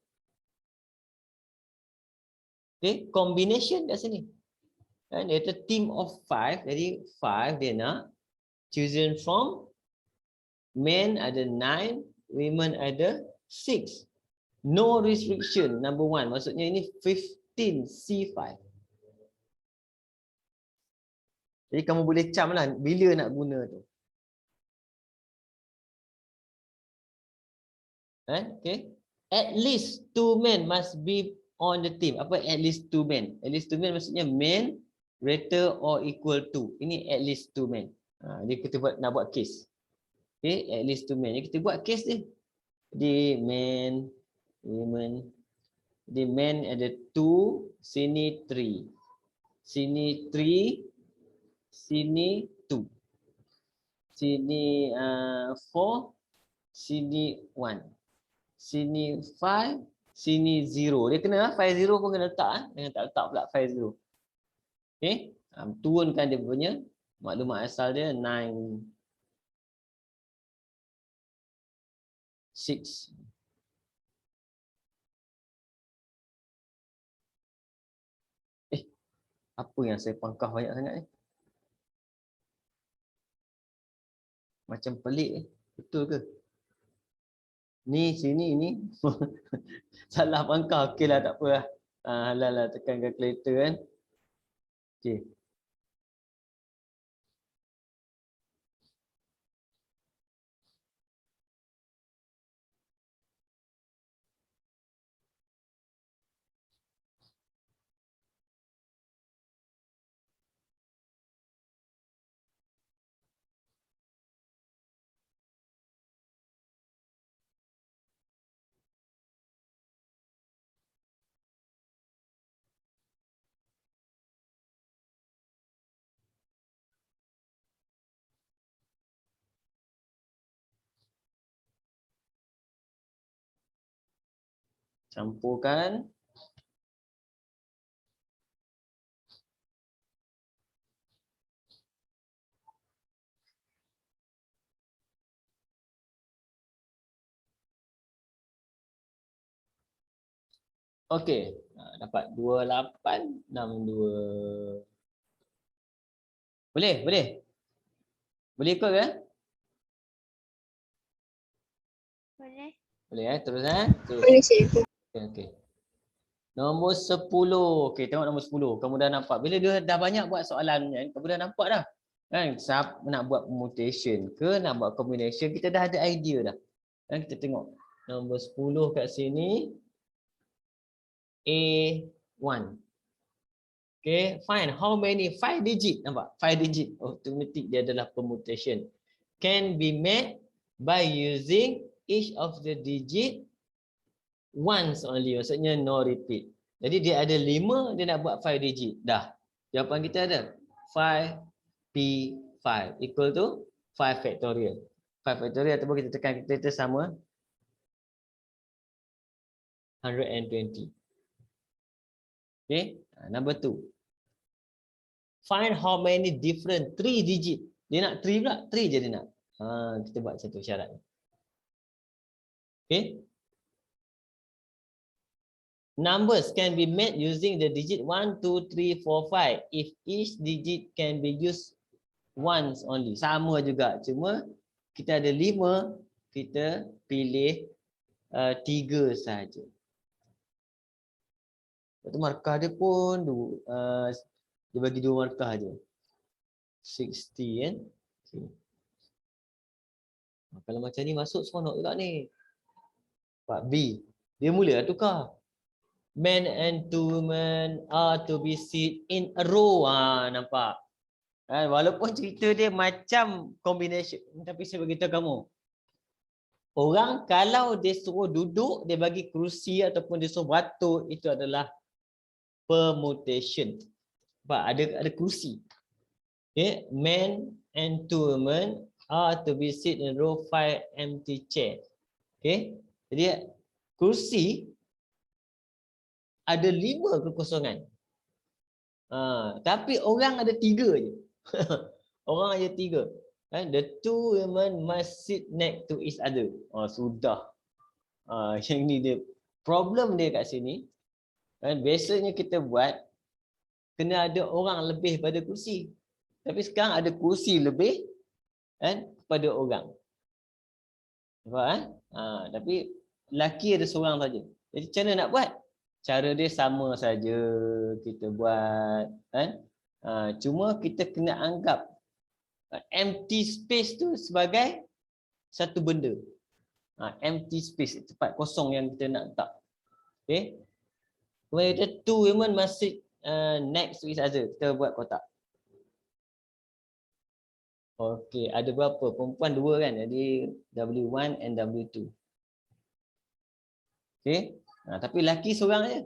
Okay, combination kat sini. Dia kata team of 5, jadi 5 dia nak chosen from men ada 9, women ada 6. No restriction, number 1. Maksudnya ini 15C5. Jadi kamu boleh cam lah bila nak guna tu. Okay. At least 2 men must be on the team. Apa at least 2 men? At least 2 men maksudnya men greater or equal to. Ini at least 2 men. Jadi kita nak buat case. Okay, at least 2 men. Jadi kita buat case ni. Jadi men, women. Jadi men ada 2, sini 3. Sini 3, sini 2. Sini 4, sini 1. Sini 5, sini 0. Dia kena 5 0 pun kena letak. Jangan tak letak pula 5 0. Okey, turunkan dia punya maklumat asal dia 9 6. Apa yang saya pangkah banyak sangat ni? Macam pelik ni. Betul ke? Ni sini ni. Salah pangkah. Okeylah, tak apalah. Halal lah tekan calculator kan. Okey. Campurkan. Okey, dapat 2862. Boleh, boleh. Boleh ikut ke? Boleh. Boleh terus terus. Boleh cikgu. Okey, okey. Nombor 10. Okey, tengok nombor 10. Kamu dah nampak. Bila dia dah banyak buat soalan kan, kamu dah nampak dah. Kan, siapa nak buat permutation ke, nak buat combination, kita dah ada idea dah. Kan kita tengok nombor 10 kat sini. A1. Okay, find how many 5 digit, nampak? 5 digit automatic dia adalah permutation. Can be made by using each of the digit once only, maksudnya no repeat. Jadi dia ada 5, dia nak buat 5 digit. Dah. Jawapan kita ada 5P5 equal to 5 factorial. 5 factorial ataupun kita tekan calculator sama 120. Okay, number 2. Find how many different 3 digit. Dia nak 3 pula, 3 je dia nak. Kita buat satu syarat. Okay. Numbers can be made using the digit 1, 2, 3, 4, 5 if each digit can be used once only. Sama juga, cuma kita ada 5, kita pilih 3 saja. Itu markah dia pun dia bagi 2 markah aja. 60 kan. Okay. Kalau macam ni masuk seronok juga ni. Part B. Dia mula tukar. Men and women are to be sit in a row. Nampak? Walaupun cerita dia macam combination, tapi saya beritahu kamu. Orang kalau dia suruh duduk, dia bagi kerusi ataupun dia suruh batuk, itu adalah permutation. Nampak? Ada kerusi. Okay. Men and women are to be sit in row 5 empty chair. Okay. Jadi kursi ada 5 kekosongan. Tapi orang ada 3 je. Orang ada 3. The two women must sit next to each other. Sudah. Yang ni dia. Problem dia kat sini. Biasanya kita buat kena ada orang lebih pada kursi. Tapi sekarang ada kursi lebih kepada orang. Nampak tapi lelaki ada seorang saja. Jadi macam mana nak buat? Cara dia sama saja kita buat cuma kita kena anggap empty space tu sebagai satu benda. Empty space, tempat kosong yang kita nak letak. Okay. Kemudian kita two women must sit next to each other. Kita buat kotak. Okey, ada berapa? Perempuan 2 kan? Jadi W1 and W2. Okey. Tapi lelaki seorang je.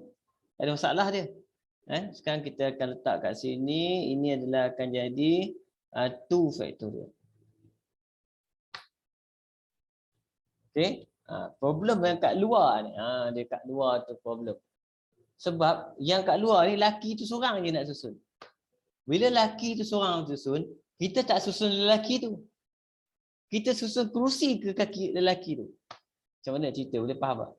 Tak ada masalah dia. Sekarang kita akan letak kat sini. Ini adalah akan jadi 2 factorial. Okey. Problem yang kat luar ni. Dia kat luar tu problem. Sebab yang kat luar ni lelaki tu seorang je nak susun. Bila lelaki tu seorang susun, kita tak susun lelaki tu. Kita susun kerusi ke kaki lelaki tu. Macam mana cerita? Boleh faham tak?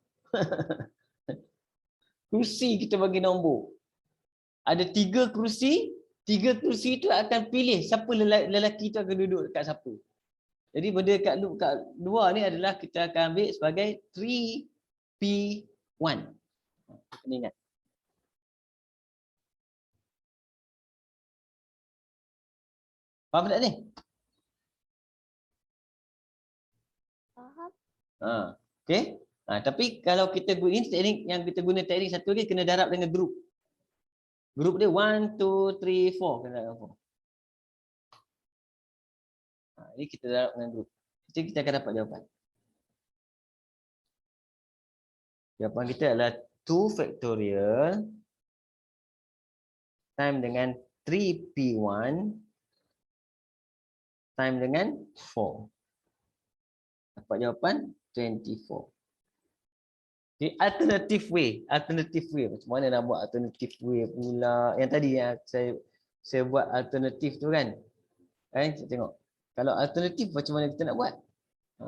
Kerusi kita bagi nombor. Ada 3 kerusi. 3 kerusi tu akan pilih siapa lelaki tu akan duduk dekat siapa. Jadi benda kat luar ni adalah kita akan ambil sebagai 3P1. Kena ingat. Faham tak ni? Faham. Okey. Tapi kalau kita guna ini teknik yang kita guna teknik satu ni kena darab dengan grup. Grup dia 1 2 3 4 kena darab 4. Ini kita darab dengan grup. Jadi kita akan dapat jawapan. Jawapan kita adalah 2 factorial time dengan 3P1 time dengan 4. Dapat jawapan 24. Okay, alternative way. Alternative way. Macam mana nak buat alternative way pula. Yang tadi yang saya buat alternatif tu kan. Kita tengok. Kalau alternatif macam mana kita nak buat. Ha.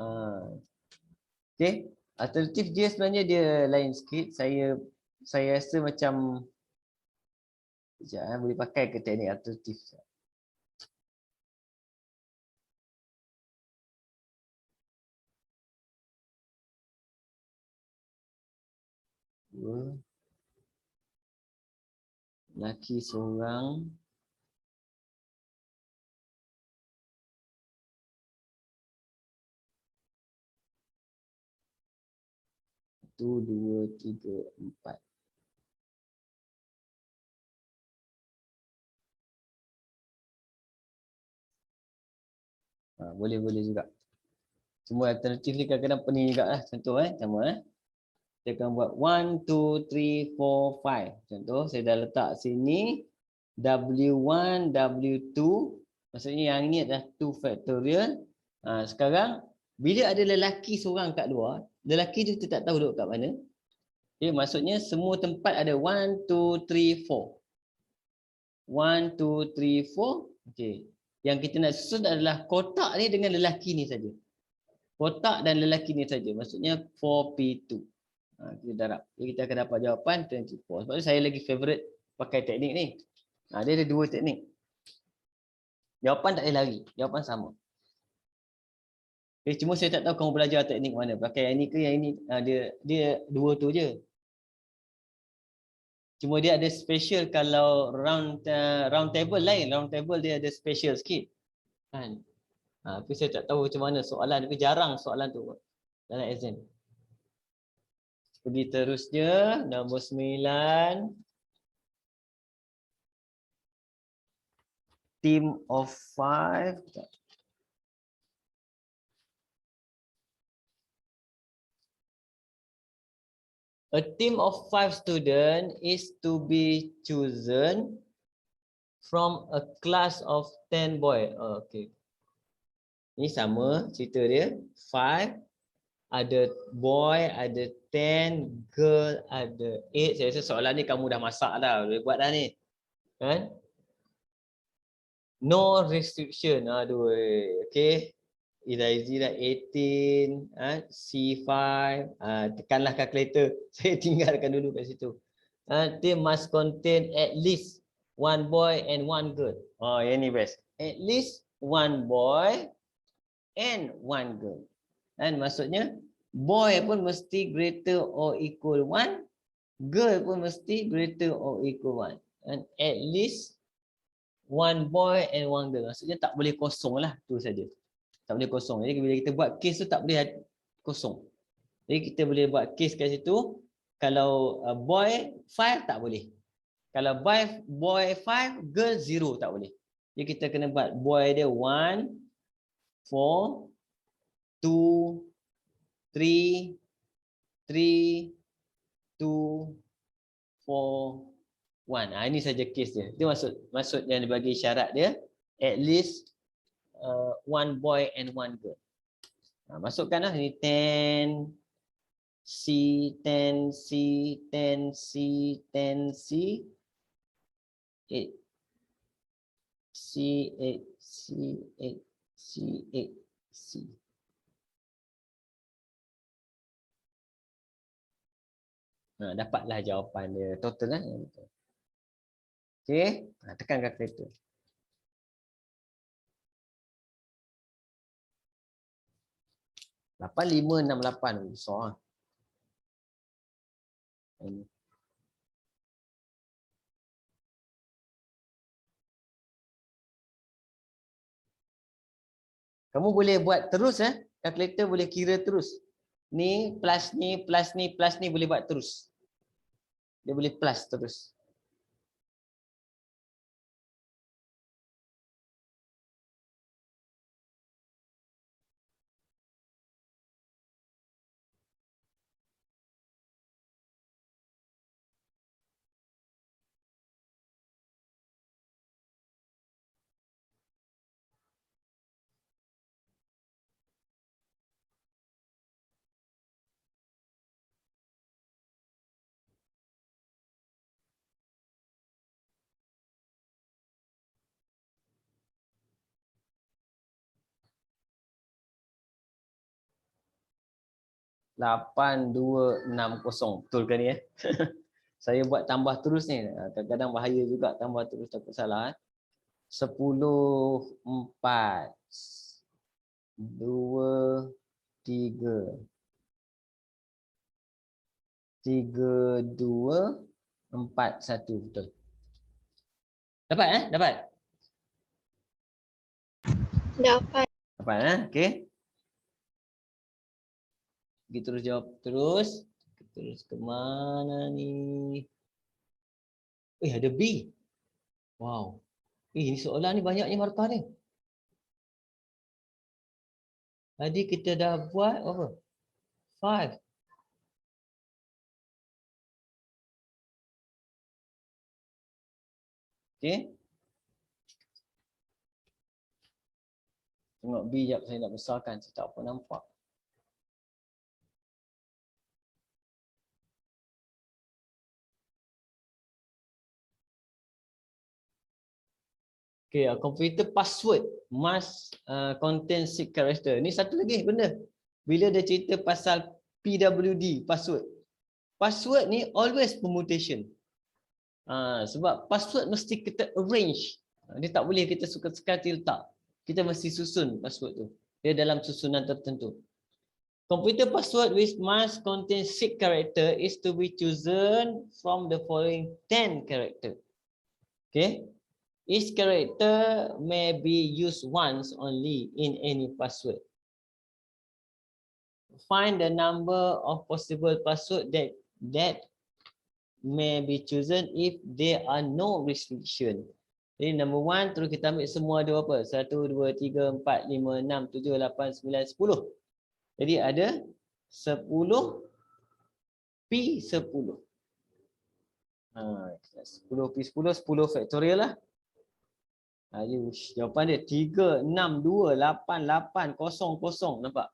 Okay. Alternatif dia sebenarnya dia lain sikit. Saya rasa macam sekejap, boleh pakai ke teknik alternatif. Dua. Lelaki seorang. Satu, dua, tiga, empat. Boleh juga. Semua alternatif ni kadang-kadang pening juga lah. Contoh sama Saya akan buat 1, 2, 3, 4, 5. Contoh saya dah letak sini W1, W2. Maksudnya yang ini adalah 2 factorial. Sekarang bila ada lelaki seorang kat luar, lelaki tu kita tak tahu duduk kat mana. Okay, maksudnya semua tempat ada 1, 2, 3, 4. 1, 2, 3, 4. Okay. Yang kita nak susun adalah kotak ni dengan lelaki ni saja. Kotak dan lelaki ni saja. Maksudnya 4P2. Kita darab. Jadi kita akan dapat jawapan 24. Sebab tu saya lagi favorite pakai teknik ni. Dia ada dua teknik. Jawapan tak boleh lari. Jawapan sama. Okay, cuma saya tak tahu kamu belajar teknik mana. Pakai yang ni ke yang ini. Dia dua tu je. Cuma dia ada special kalau round table lain. Round table dia ada special sikit. Kan? Tapi saya tak tahu macam mana soalan. Tapi jarang soalan tu dalam exam. Pergi terusnya. Nombor 9. Team of 5. A team of 5 students is to be chosen from a class of 10 boys. Okay. Ini sama cerita dia. 5, ada boy, ada 10, girl, ada 8. Saya rasa soalan ni kamu dah masak dah. Boleh buat dah ni. Kan? No restriction. Aduh. Okay. Easy dah 18, C5, tekanlah calculator. Saya tinggalkan dulu kat situ. They must contain at least one boy and one girl. Yang ni best. At least one boy and one girl. Dan maksudnya boy pun mesti greater or equal 1, girl pun mesti greater or equal 1. And at least one boy and one girl. Maksudnya tak boleh kosong lah, tu saja. Tak boleh kosong. Jadi bila kita buat case tu tak boleh kosong. Jadi kita boleh buat case kat situ. Kalau boy 5 tak boleh. Kalau boy 5, girl 0 tak boleh. Jadi kita kena buat boy dia 1, 4, 2, 3, 3, 2, 4, 1. Ini saja case dia. Itu maksud yang dibagi syarat dia. At least one boy and one girl. Masukkanlah ini 10 C, 10 C, 10 C, 10 C, 8 C, 8 C, 8 C, 8 C. Dapatlah jawapan dia total lah. Okey, tekan calculator. Lapan, 5, 6, 8. Besar. Kamu boleh buat terus calculator boleh kira terus. Ni plus ni plus ni plus ni boleh buat terus. Dia boleh plus terus. 8260. Betul ke ni ya? Saya buat tambah terus ni. Kadang-kadang bahaya juga tambah terus takut salah. 10 4 2 3 3 2 4 1. Betul. Dapat Dapat? Dapat. Dapat okey. Pergi terus jawab terus. Terus ke mana ni? Ada B. Wow. Ni soalan ni banyaknya markah ni. Tadi kita dah buat apa? 5. Okey. Tengok B jap, saya nak besarkan. Saya tak apa nampak. Okay, computer password must contain 6 character. Ni satu lagi benda. Bila dia cerita pasal PWD, password. Password ni always permutation. Sebab password mesti kita arrange. Dia tak boleh kita suka-suka letak. Kita mesti susun password tu. Dia dalam susunan tertentu. Computer password which must contain 6 character is to be chosen from the following 10 character. Okay. Each character may be used once only in any password. Find the number of possible password that may be chosen if there are no restriction. Jadi number 1 terus kita ambil semua ada apa? 1, 2, 3, 4, 5, 6, 7, 8, 9, 10. Jadi ada 10 P10. 10 P10, 10 factorial lah. Jawapan dia 362880. Nampak?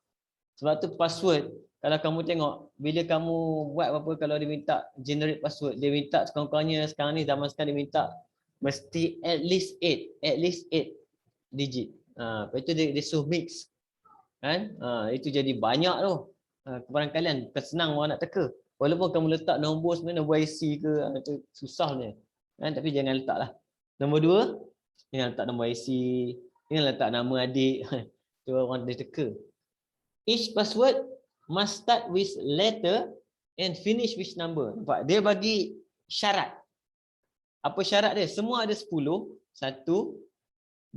Sebab tu password, kalau kamu tengok, bila kamu buat apa, kalau dia minta generate password, dia minta sekurang-kurangnya sekarang ni zaman sekarang dia minta mesti at least 8 digit. Lepas tu dia suruh mix. Kan? Itu jadi banyak tu. Kepada kalian, bukan senang orang nak teka. Walaupun kamu letak nombor sebenarnya nombor IC ke, itu susah ni. Kan? Tapi jangan letaklah. Nombor 2, jangan letak nombor IC, jangan letak nama adik. Tu orang dia teka. Each password must start with letter and finish with number. Nampak? Dia bagi syarat. Apa syarat dia? Semua ada 10. 1,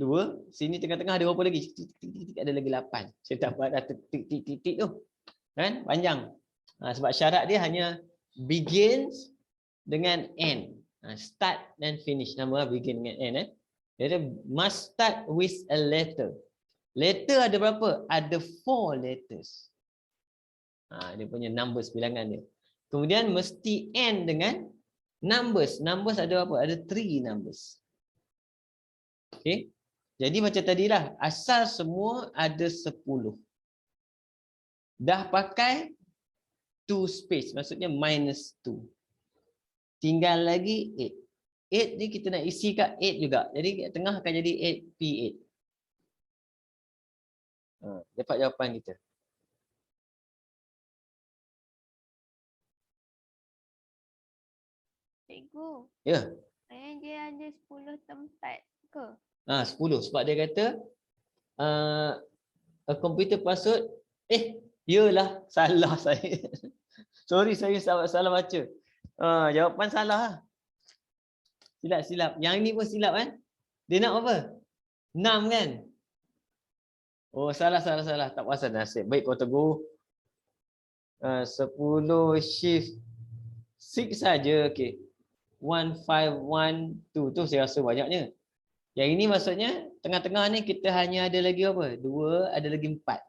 2. Sini tengah-tengah ada berapa lagi? Ada lagi 8. Saya dapat dah titik-titik tu. Kan? Panjang. Sebab syarat dia hanya begins dengan end. Start dan finish. Nama begin dengan end. Jadi must start with a letter. Letter ada berapa? Ada 4 letters. Dia punya numbers, bilangan dia. Kemudian mesti end dengan numbers. Numbers ada berapa? Ada 3 numbers. Okey. Jadi macam tadilah, asal semua ada 10. Dah pakai 2 space, maksudnya minus 2. Tinggal lagi 8. 8 ni kita nak isi kat 8 juga. Jadi kat tengah akan jadi 8P8. Dapat jawapan kita. Cikgu. Ya. Dia ada 10 tempat ke? 10 sebab dia kata a computer password. Yalah, salah saya. Sorry, saya salah baca. Jawapan salah. Silap. Yang ni pun silap kan? Dia nak apa? 6 kan? Oh, salah. Tak pasal nasib. Baik, kau tegur. 10 shift 6 saja. Okey. 1512 tu saya rasa banyaknya. Yang ini maksudnya tengah-tengah ni kita hanya ada lagi apa? 2, ada lagi 4.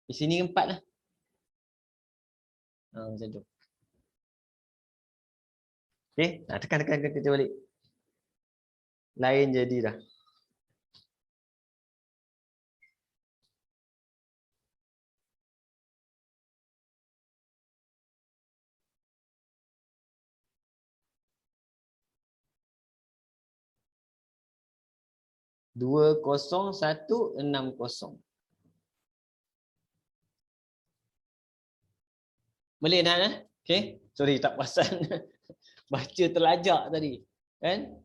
Di sini 4 lah. Macam tu. Okey, tekan kita balik. Lain jadi dah. Dua 0 1 6 0. Boleh Nan? Okay. Sorry tak perasan. Baca terlajak tadi. Kan?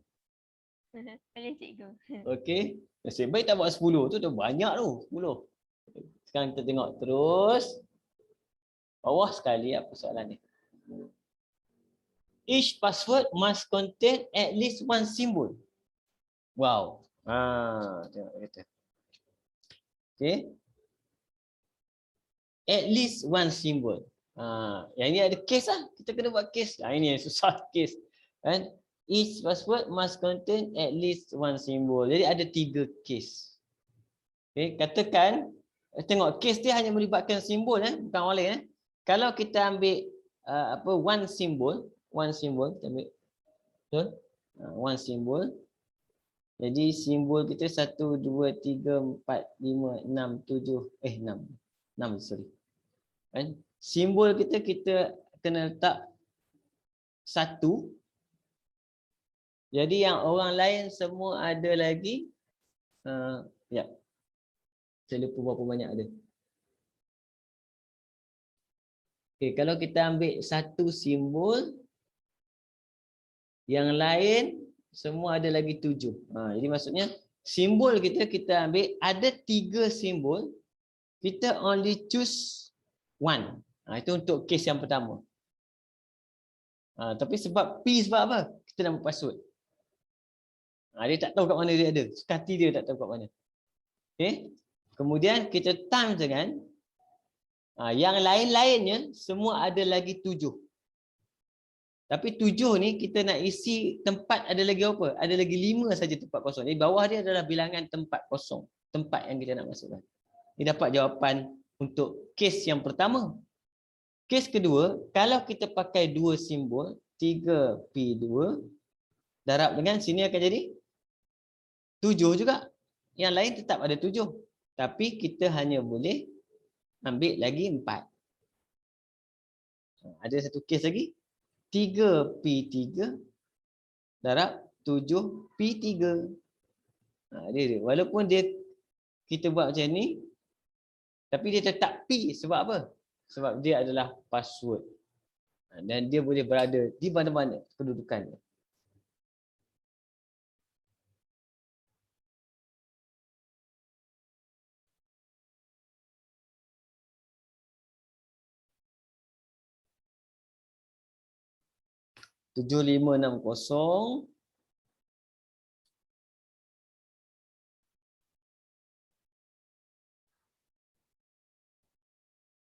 Boleh cikgu. Okay. Nasib baik tak buat 10. Tu dah banyak tu. 10. Sekarang kita tengok terus. Bawah sekali apa soalan ni. Each password must contain at least one symbol. Wow. Tengok kata. Okay. At least one symbol. Yang ini ada case lah. Kita kena buat case. Ini yang susah case. Kan? Each password must contain at least one symbol. Jadi ada 3 case. Okay. Katakan, tengok case dia hanya melibatkan simbol, bukan orang lain. Kalau kita ambil one symbol, kita ambil betul? One symbol. Jadi simbol kita 1, 2, 3, 4, 5, 6, 7, 6 sorry. Kan? Simbol kita kena letak 1. Jadi yang orang lain semua ada lagi. Ya. Saya lupa berapa banyak ada. Okay, kalau kita ambil 1 simbol, yang lain semua ada lagi 7. Jadi maksudnya simbol kita ambil ada 3 simbol, kita only choose 1. Itu untuk case yang pertama. Tapi sebab P sebab apa? Kita nak buat password. Dia tak tahu kat mana dia ada. Sekati dia tak tahu kat mana. Okay. Kemudian kita times dengan yang lain-lainnya semua ada lagi 7. Tapi 7 ni kita nak isi tempat ada lagi apa? Ada lagi 5 saja tempat kosong. Jadi bawah dia adalah bilangan tempat kosong. Tempat yang kita nak masukkan. Ini dapat jawapan untuk case yang pertama. Case kedua, kalau kita pakai 2 simbol, 3P2, darab dengan sini akan jadi 7 juga. Yang lain tetap ada 7. Tapi kita hanya boleh ambil lagi 4. Ada satu case lagi. 3P3 darab 7P3. Dia. Walaupun kita buat macam ni, tapi dia tetap P. Sebab apa? Sebab dia adalah password. Dan dia boleh berada di mana-mana kedudukannya. Tujuh, 5, 6, 0.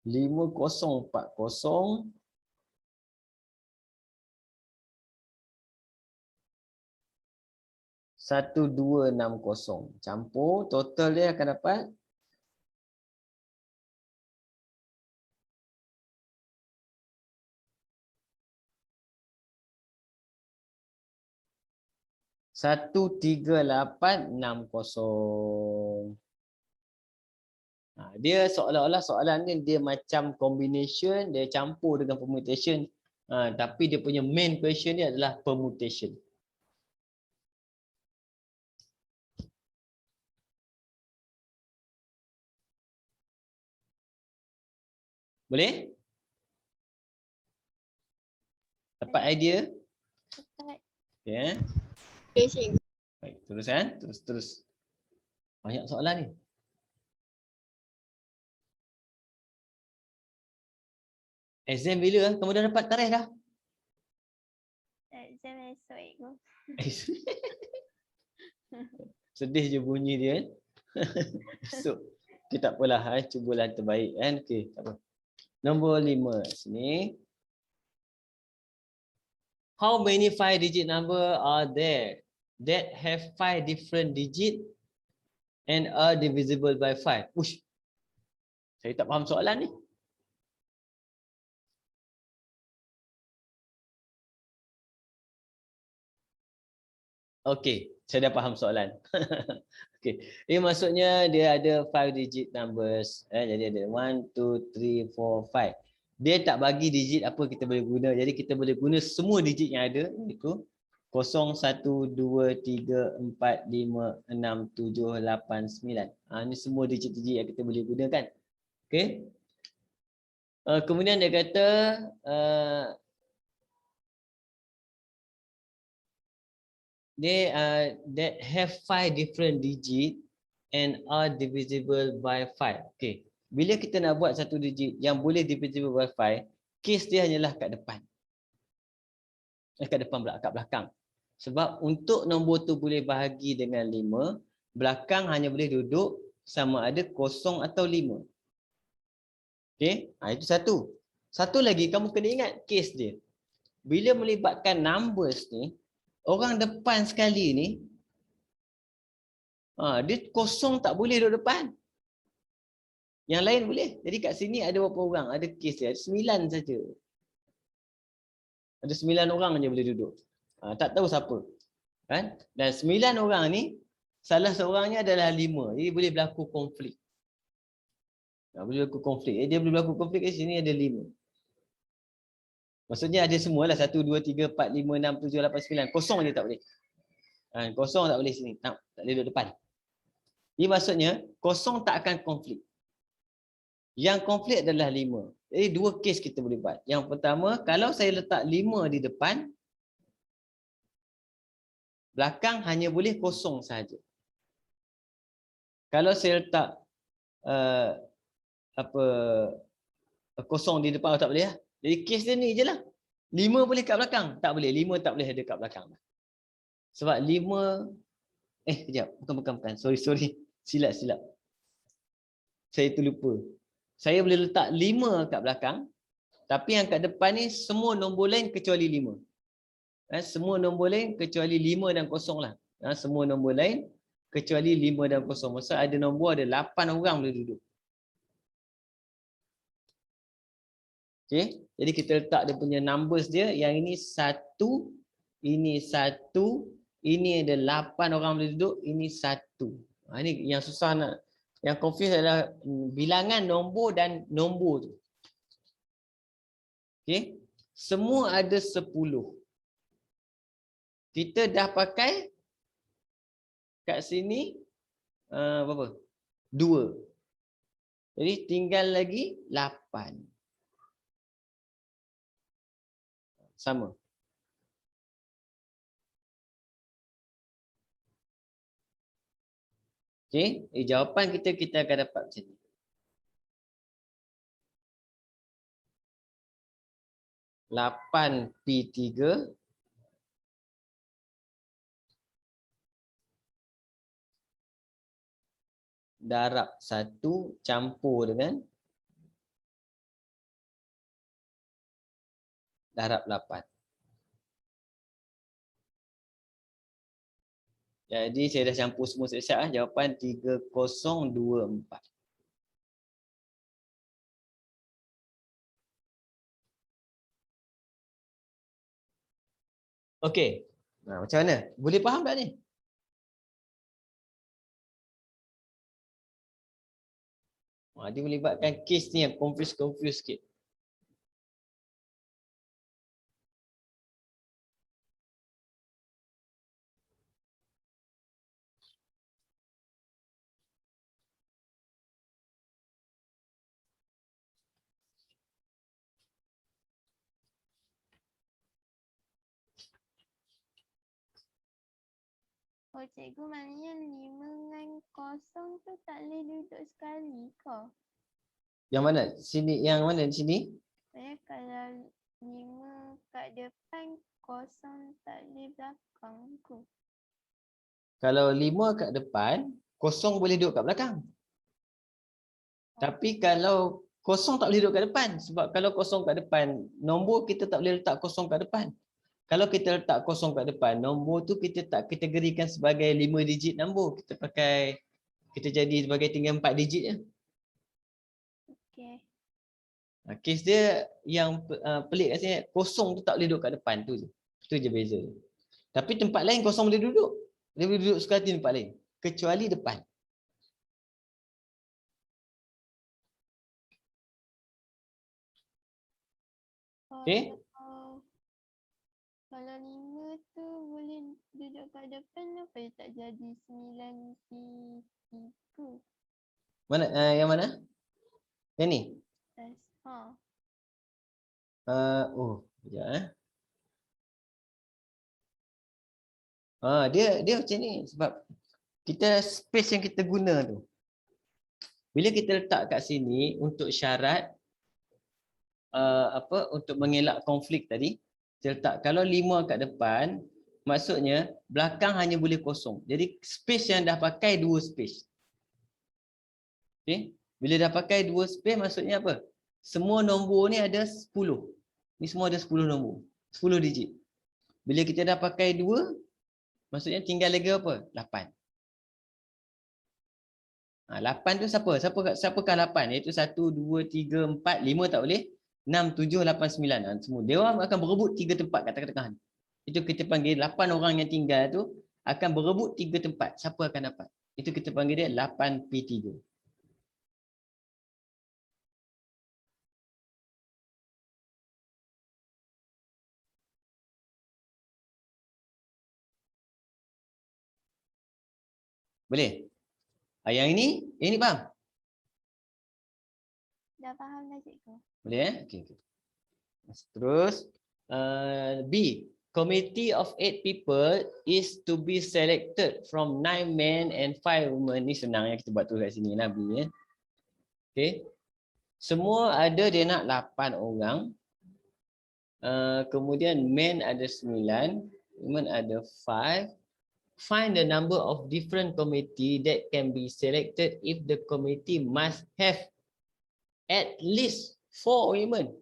Lima, 0, 4, 0. 1, 2, 6, 0. Campur, total dia akan dapat 13860. Dia seolah-olah soalan ni dia macam combination, dia campur dengan permutation. Tapi dia punya main question dia adalah permutation. Boleh? Dapat idea? Dapat. Okay. Baik, terus terus. Banyak soalan ni. Exam bila? Kamu dah dapat tarikh dah? Exam esok cikgu. Sedih je bunyi dia kan. So, kita tak apalah, cubalah yang terbaik kan. Okey, tak apa. Nombor 5 sini. How many 5-digit number are there that have 5 different digit and are divisible by 5? Ush. Saya tak faham soalan ni. Okey, saya dah faham soalan. Okey, ini maksudnya dia ada 5-digit numbers. Jadi ada 1, 2, 3, 4, 5. Dia tak bagi digit apa kita boleh guna. Jadi kita boleh guna semua digit yang ada. Itu 0, 1, 2, 3, 4, 5, 6, 7, 8, 9. Ini semua digit-digit yang kita boleh gunakan. Okey. Kemudian dia kata that have 5 different digit and are divisible by 5. Okay. Bila kita nak buat satu digit yang boleh divisible by 5, case dia hanyalah kat depan. Kat depan pula, kat belakang. Sebab untuk nombor tu boleh bahagi dengan 5, belakang hanya boleh duduk sama ada 0 atau 5. Okay, itu satu. Satu lagi kamu kena ingat case dia. Bila melibatkan numbers ni, orang depan sekali ni, dia 0 tak boleh duduk depan. Yang lain boleh. Jadi kat sini ada berapa orang? Ada case dia, ada 9 saja. Ada 9 orang je boleh duduk. Tak tahu siapa. Kan? Dan 9 orang ni, salah seorangnya adalah 5. Jadi boleh berlaku konflik. Boleh berlaku konflik. Dia boleh berlaku konflik kat sini ada 5. Maksudnya ada semualah 1, 2, 3, 4, 5, 6, 7, 8, 9. Kosong je tak boleh. Kosong tak boleh sini. Tak boleh duduk depan. Ini maksudnya kosong tak akan konflik. Yang konflik adalah 5. Jadi 2 kes kita boleh buat. Yang pertama, kalau saya letak 5 di depan, belakang hanya boleh kosong sahaja. Kalau saya letak kosong di depan, tak boleh lah. Jadi kes dia ni je lah. 5 boleh kat belakang? Tak boleh. 5 tak boleh ada kat belakang. Sebab 5... Sekejap. Bukan. Sorry. Silap. Saya terlupa. Saya boleh letak 5 kat belakang. Tapi yang kat depan ni semua nombor lain kecuali 5. Semua nombor lain kecuali 5 dan 0 lah. Semua nombor lain kecuali 5 dan 0. Maksud ada nombor ada 8 orang boleh duduk. Okay. Jadi kita letak dia punya numbers dia. Yang ini 1, ini 1, ini ada 8 orang boleh duduk, ini 1. Ini yang susah nak, yang confuse adalah bilangan nombor dan nombor tu. Okay. Semua ada 10. Kita dah pakai kat sini berapa? 2. Jadi tinggal lagi 8. Sama. Okey, jawapan kita akan dapat macam ni. (8p3) darab 1 campur dengan darab 8. Jadi saya dah campur semua siap-siap. Jawapan 3024. Okey. Macam mana? Boleh faham tak ni? Dia melibatkan kes ni yang confuse sikit. Oh cikgu, maknanya 5 dengan 0 tu tak boleh duduk sekali ke? Yang mana? Sini, yang mana di sini? Maksudnya kalau 5 kat depan, 0 tak boleh belakang ke? Kalau 5 kat depan, 0 boleh duduk kat belakang. Tapi kalau 0 tak boleh duduk kat depan. Sebab kalau 0 kat depan, nombor kita tak boleh letak 0 kat depan. Kalau kita letak 0 kat depan, nombor tu kita tak kategorikan sebagai 5 digit nombor. Kita jadi sebagai tinggal 4 digit je. Okey. Kes dia yang pelik kat sini, 0 tu tak boleh duduk kat depan tu je. Itu je beza. Tapi tempat lain 0 boleh duduk. Dia boleh duduk suka hati tempat lain. Kecuali depan. Okey. Kalau 5 tu boleh duduk kat depan, apa dia tak jadi 9p3? Mana? Yang mana? Yang ni? Sekejap dia macam ni sebab kita space yang kita guna tu. Bila kita letak kat sini untuk syarat untuk mengelak konflik tadi, kita letak kalau 5 kat depan, maksudnya belakang hanya boleh kosong. Jadi space yang dah pakai 2 space. Okey. Bila dah pakai 2 space maksudnya apa? Semua nombor ni ada 10. Ni semua ada 10 nombor. 10 digit. Bila kita dah pakai 2, maksudnya tinggal lagi apa? 8. 8 tu siapa? Siapakah 8? Iaitu 1, 2, 3, 4, 5 tak boleh. 6, 7, 8, 9. Semua. Dia orang akan berebut 3 tempat kat tengah-tengah. Itu kita panggil 8 orang yang tinggal tu akan berebut 3 tempat. Siapa akan dapat? Itu kita panggil dia 8P3. Boleh? Yang ini faham? Dah faham dah cikgu. Boleh Okey. Terus B. Committee of 8 people is to be selected from 9 men and 5 women. Ni senang yang kita buat tu kat sini lah B. Okey. Semua ada dia nak 8 orang. Kemudian men ada 9, women ada 5. Find the number of different committee that can be selected if the committee must have at least 4 women.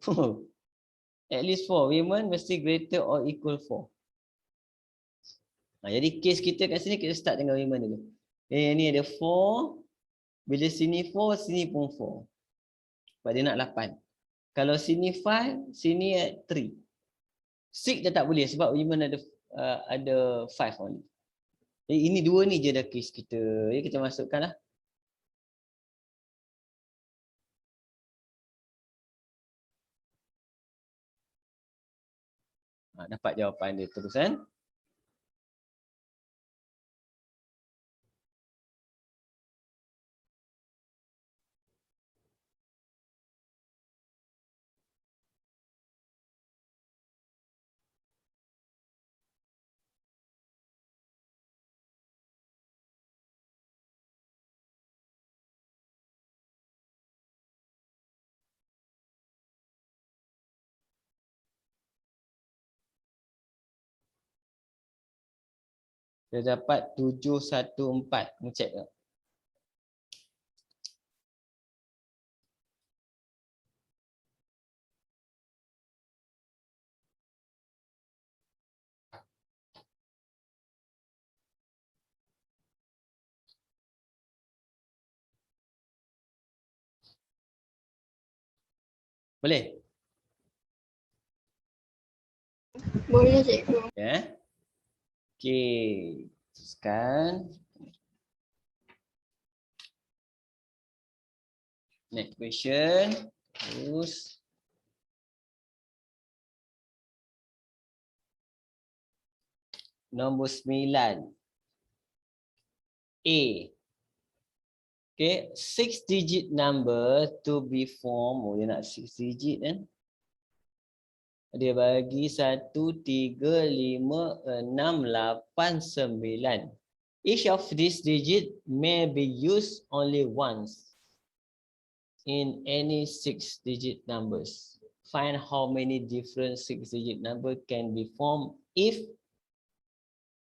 At least 4 women mesti greater or equal 4. Jadi case kita kat sini kita start dengan women dulu. Ni ada 4. Bila sini 4, sini pun 4. Sebab dia nak 8. Kalau sini 5, sini 3. 6 dah tak boleh sebab women ada 5 only. Jadi ini 2 ni je dah case kita. Jadi kita masukkan lah. Dapat jawapan dia terus kan. Dia dapat 714. Ni check tak? Boleh? Boleh cikgu. Ya. Okey. Teruskan. Next question. Terus. Nombor 9. A. Okay, 6 digit number to be formed. Dia nak 6 digit kan. Dia bagi 1, 3, 5, 6, 8, 9. Each of these digit may be used only once in any 6 digit numbers. Find how many different 6 digit number can be formed if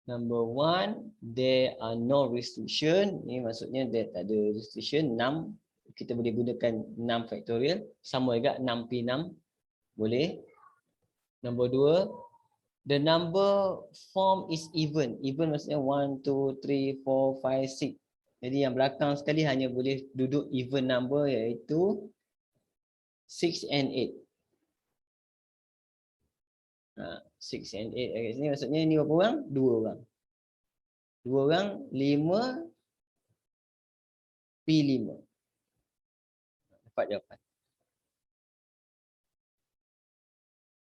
number 1, there are no restriction. Ni maksudnya dia tak ada restriction. 6, kita boleh gunakan 6 factorial. Sama juga 6P6. Boleh. Nombor 2, the number form is even. Even maksudnya 1, 2, 3, 4, 5, 6. Jadi yang belakang sekali hanya boleh duduk even number iaitu 6 and 8. 6 and 8 kat sini maksudnya ni berapa orang? 2 orang. 2 orang 5 P5. Dapat jawapan.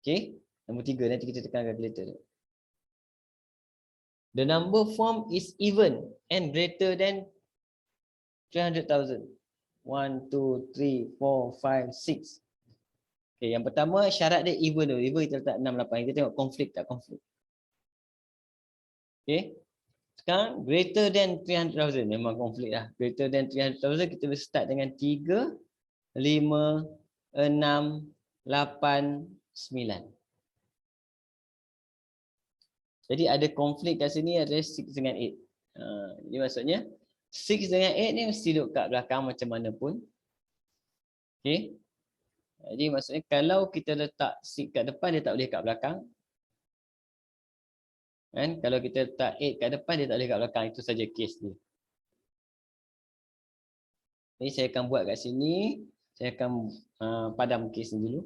Okey, nombor 3 nanti kita tekan calculator. The number form is even and greater than 300,000. 1, 2, 3, 4, 5, 6. Okay, yang pertama syarat dia even dulu. Even kita letak 6, 8. Kita tengok konflik tak konflik. Okay. Sekarang greater than 300,000. Memang konflik lah. Greater than 300,000 kita boleh start dengan 3, 5, 6, 8, 9. Jadi ada konflik kat sini ada 6 dengan 8. Ini maksudnya 6 dengan 8 ni mesti duduk kat belakang macam mana pun. Okay. Jadi maksudnya kalau kita letak 6 kat depan dia tak boleh kat belakang. Kan? Kalau kita letak 8 kat depan dia tak boleh kat belakang. Itu saja case dia. Jadi saya akan buat kat sini. Saya akan padam case ni dulu.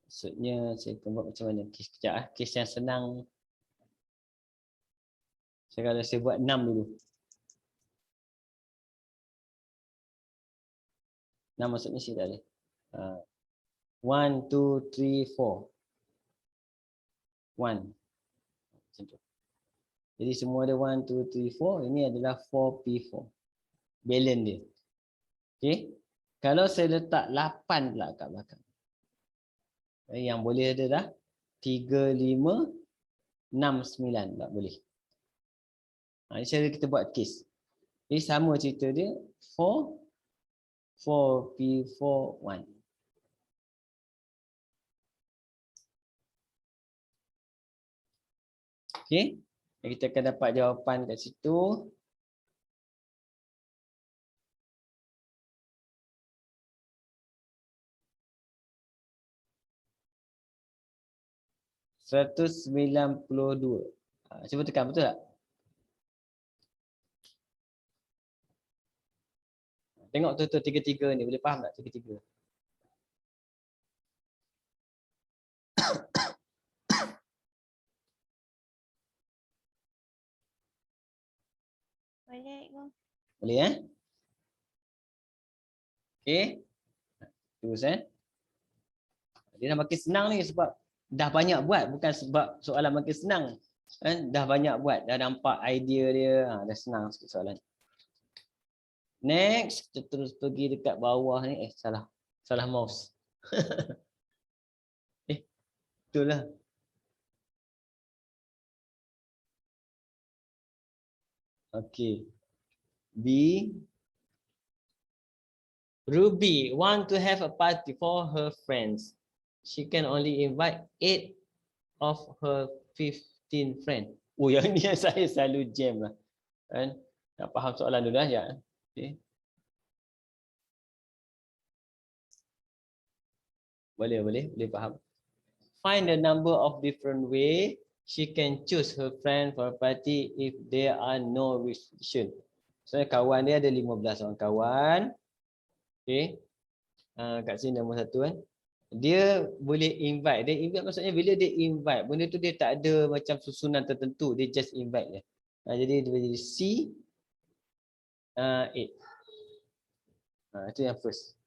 Maksudnya saya akan buat macam mana case kejap lah. Case yang senang. Kalau saya buat 6 dulu. 6 maksudnya saya tak boleh. 1, 2, 3, 4. 1. Macam tu. Jadi semua ada 1, 2, 3, 4. Ini adalah 4P4. Balance dia. Okay. Kalau saya letak 8 pula kat belakang. Yang boleh ada dah 3, 5, 6, 9 pula boleh. Ini cara kita buat case. Jadi sama cerita dia. 4, 4P4, 1. Okay. Kita akan dapat jawapan kat situ. $192. Cuba tekan, betul tak? Tengok tu tiga-tiga ni. Boleh faham tak tiga-tiga? Boleh kau. Boleh Okay. Terus Dia dah makin senang ni sebab dah banyak buat. Bukan sebab soalan makin senang. Dah banyak buat. Dah nampak idea dia. Dah senang sikit soalan. Next. Kita terus pergi dekat bawah ni. Salah. Salah mouse. Betul lah. Okay. B. Ruby want to have a party for her friends. She can only invite 8 of her 15 friends. Oh, yang ni saya selalu jam lah. Kan? Nak faham soalan dulu ya. Okay. Boleh faham. Find the number of different way she can choose her friend for a party if there are no restriction. So kawan dia ada 15 orang kawan. Okay. Kat sini nombor 1 kan. Dia boleh invite. Dia invite maksudnya bila dia invite, benda tu dia tak ada macam susunan tertentu. Dia just invite je. Jadi dia jadi C 8. Itu yang first.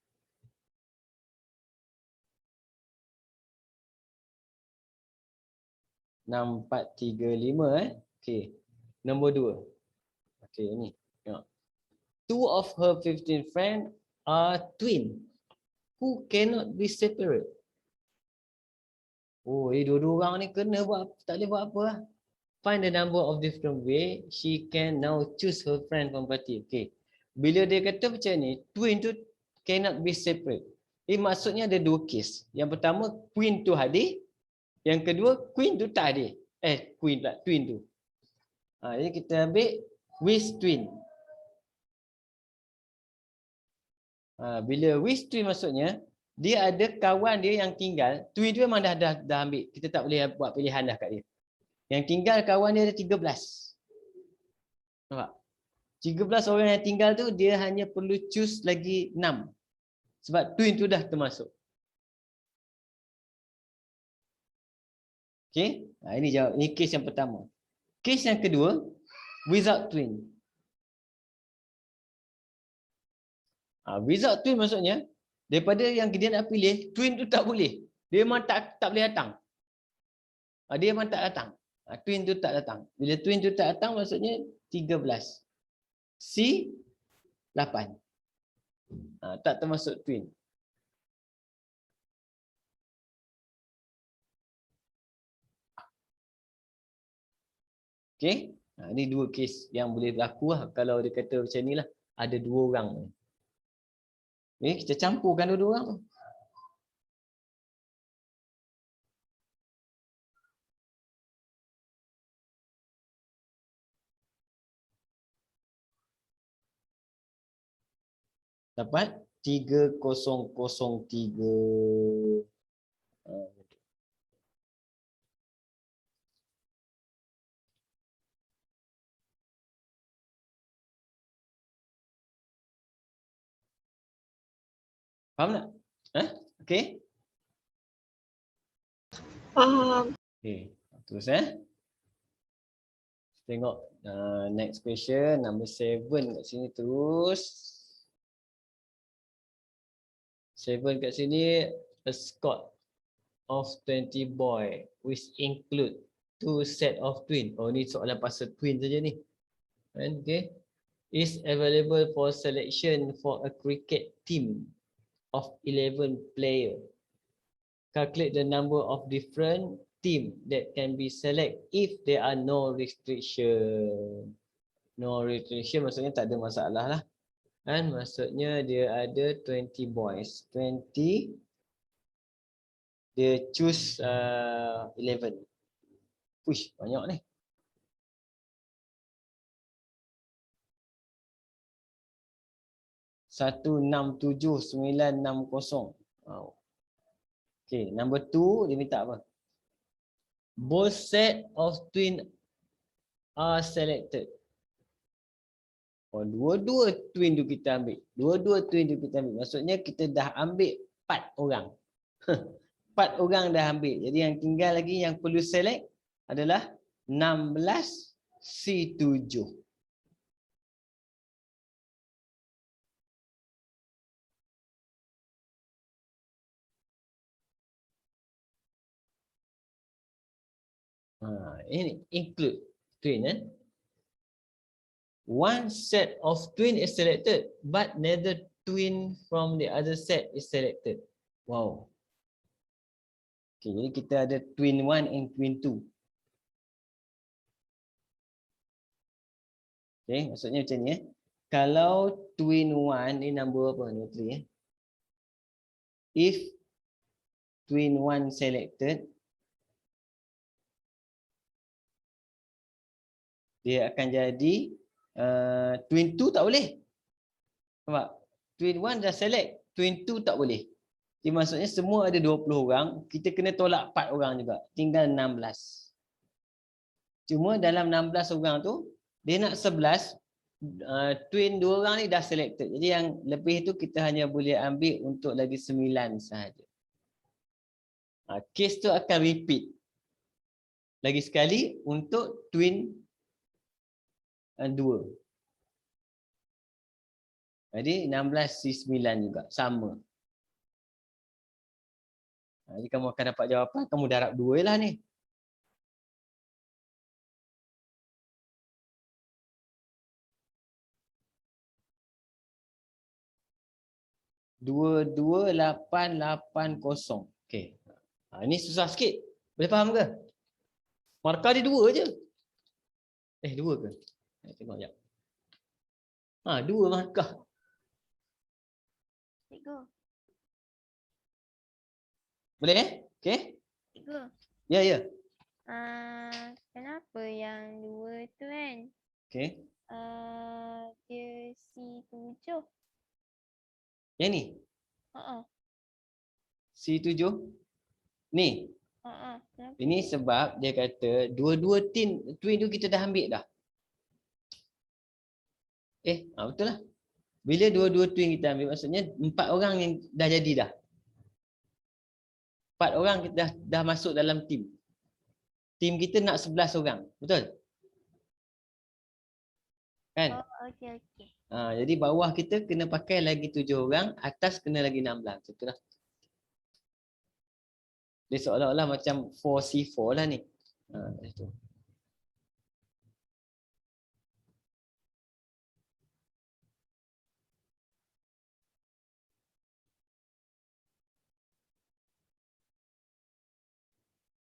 Enam, 4, 3, 5 Okay. Nombor 2. Okay, ni. Tengok. 2 of her 15 friends are twin who cannot be separate. Oh, dua-dua orang ni kena buat, tak boleh buat apa lah. Find the number of different way she can now choose her friend from party. Okay. Bila dia kata macam ni, twin tu cannot be separate. Maksudnya ada dua case. Yang pertama, queen tu hadir. Yang kedua, queen tu tak hadir. Queen pula, twin tu. Jadi kita ambil with twin. Bila with twin maksudnya, dia ada kawan dia yang tinggal. Twin tu memang dah ambil. Kita tak boleh buat pilihan dah kat dia. Yang tinggal kawan dia ada 13. Nampak? 13 orang yang tinggal tu dia hanya perlu choose lagi 6. Sebab twin tu dah termasuk. Okay? Ini jawab. Ini case yang pertama. Case yang kedua, without twin. Without twin maksudnya, daripada yang dia nak pilih, twin tu tak boleh. Dia memang tak boleh datang. Dia memang tak datang. Twin tu tak datang. Bila twin tu tak datang maksudnya 13. C 8. Tak termasuk twin. Okay. Ini dua kes yang boleh berlaku lah kalau dia kata macam ni lah. Ada dua orang. Okay, kita campurkan dua-dua orang tu. Dapat 3003. Faham tak? Okay. Faham. Okay. Terus tengok next question. Number 7 kat sini terus. 7 kat sini. A squad of 20 boy which include 2 set of twin. Oh, ni soalan pasal twin saja ni. Okay. Is available for selection for a cricket team of 11 player. Calculate the number of different team that can be select if there are no restriction. No restriction maksudnya tak ada masalah lah. Kan maksudnya dia ada 20 boys. 20 dia choose 11. Push banyak ni. Satu 67960. Wow. Okay, number 2 dia minta apa? Both set of twin are selected. Oh, dua-dua twin tu kita ambil. Dua-dua twin tu kita ambil. Maksudnya kita dah ambil 4 orang. 4 orang dah ambil. Jadi yang tinggal lagi yang perlu select adalah 16 C7. Ini include twin One set of twin is selected but neither twin from the other set is selected. Wow. Okay, jadi kita ada twin 1 and twin 2. Okay, maksudnya macam ni Kalau twin 1 ni number apa? Number 3 If twin 1 selected, dia akan jadi twin 2 tak boleh. Nampak? Twin 1 dah select, twin 2 tak boleh. Jadi maksudnya semua ada 20 orang, kita kena tolak 4 orang juga. Tinggal 16. Cuma dalam 16 orang tu, dia nak 11, twin 2 orang ni dah selected. Jadi yang lebih tu kita hanya boleh ambil untuk lagi 9 sahaja. Case tu akan repeat. Lagi sekali untuk twin 2. Jadi 16 C9 juga sama. Jadi kamu akan dapat jawapan, kamu darab 2 lah ni. Dua 880. Okey. Ini susah sikit. Boleh faham ke? Markah dia 2 je. 2 ke? Tengok jap. 2 markah. Cikgu. Boleh Okey. Cikgu. Ya. Kenapa yang 2 tu kan? Okey. Dia C7. Yang ni? C7. Ni. Kenapa? Ini sebab dia kata dua-dua twin tu kita dah ambil dah. Betul lah. Bila dua-dua twin kita ambil, maksudnya 4 orang yang dah jadi dah. 4 orang kita dah masuk dalam tim. Tim kita nak 11 orang. Betul? Kan? Okey. Jadi bawah kita kena pakai lagi 7 orang, atas kena lagi 16. Betul lah. Dia seolah-olah macam 4C4 lah ni. Itu.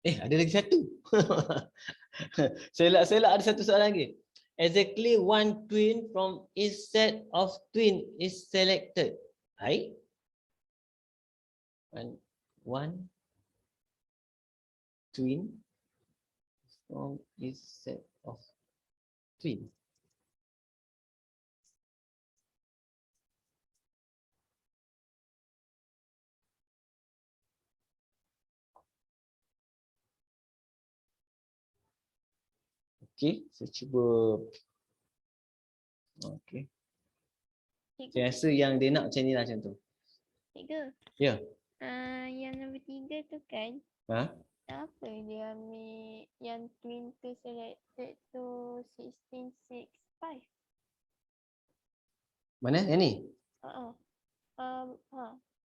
Ada lagi satu. Selak-selak ada satu soalan lagi. Exactly one twin from each set of twin is selected. Baik. One twin from each set of twin. Okey, saya cuba. Okey. Saya rasa yang dia nak macam ni lah contoh. Tiga. Ya. Yang nombor 3 tu kan, Ha? apa dia ambil yang twin tu selected tu 16, 6, 5. Mana? Yang ni?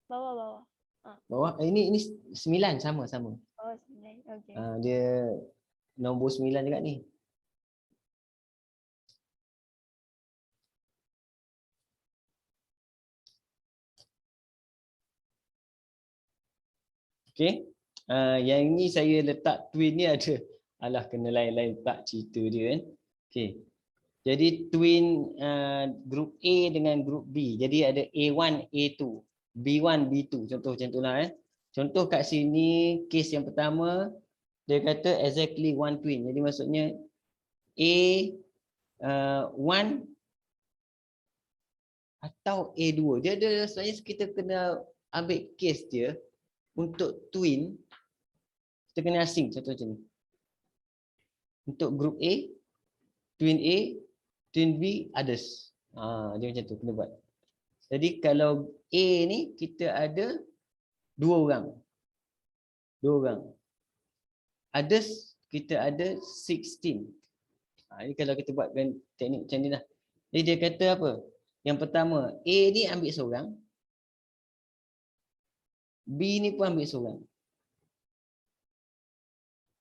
Bawah. Bawah. Ini 9 sama. Oh, 9. Okay. Dia nombor 9 juga ni. Okey. Yang ni saya letak twin ni ada. Alah, kena lain-lain tak cerita dia kan. Okey. Jadi twin group A dengan group B. Jadi ada A1, A2, B1, B2. Contoh macam itulah Contoh kat sini kes yang pertama dia kata exactly one twin. Jadi maksudnya A1 atau A2. Dia ada sebenarnya kita kena ambil kes dia untuk twin. Kita kena asing contoh macam ni. Untuk group A, twin A, twin B, others. Dia macam tu kena buat. Jadi kalau A ni kita ada 2 orang. Others kita ada 16. Ini kalau kita buat teknik macam ni lah. Jadi dia kata apa? Yang pertama, A ni ambil seorang. B ni pun ambil seorang.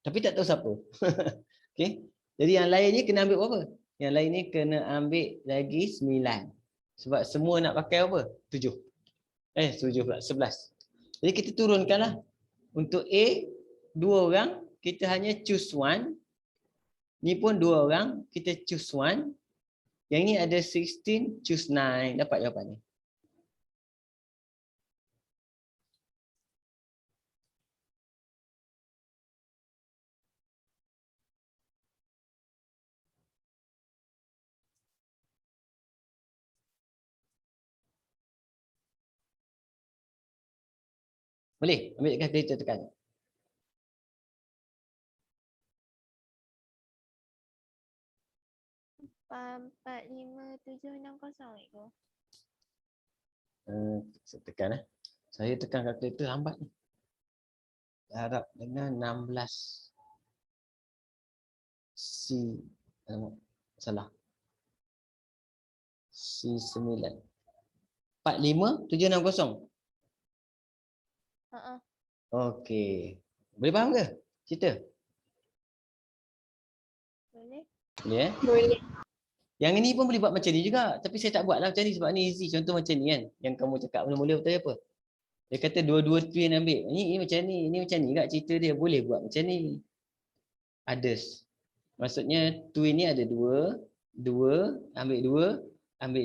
Tapi tak tahu siapa. Okey. Jadi yang lain ni kena ambil berapa? Yang lain ni kena ambil lagi 9. Sebab semua nak pakai apa? 7. 7 pula, 11. Jadi kita turunkanlah. Untuk A, 2 orang, kita hanya choose one. Ni pun 2 orang, kita choose one. Yang ni ada 16, choose 9. Dapat jawapan ni. Boleh? Ambil kat kita tekan. Empat, 5, 7, 6, 0 itu. Saya tekan Saya tekan kalkulator lambat ni. Harap dengan 16 C salah. C9. 4, 5, 7, 6, 0. Okey. Boleh faham ke cerita? Boleh? Boleh Boleh. Yang ini pun boleh buat macam ni juga. Tapi saya tak buat lah macam ni sebab ni easy. Contoh macam ni kan. Yang kamu cakap mula-mula betul apa? Dia kata dua-dua twin ambil. Ini macam ni. Ini macam ni kat cerita dia. Boleh buat macam ni. Others. Maksudnya twin ni ada 2. 2. Ambil 2. Ambil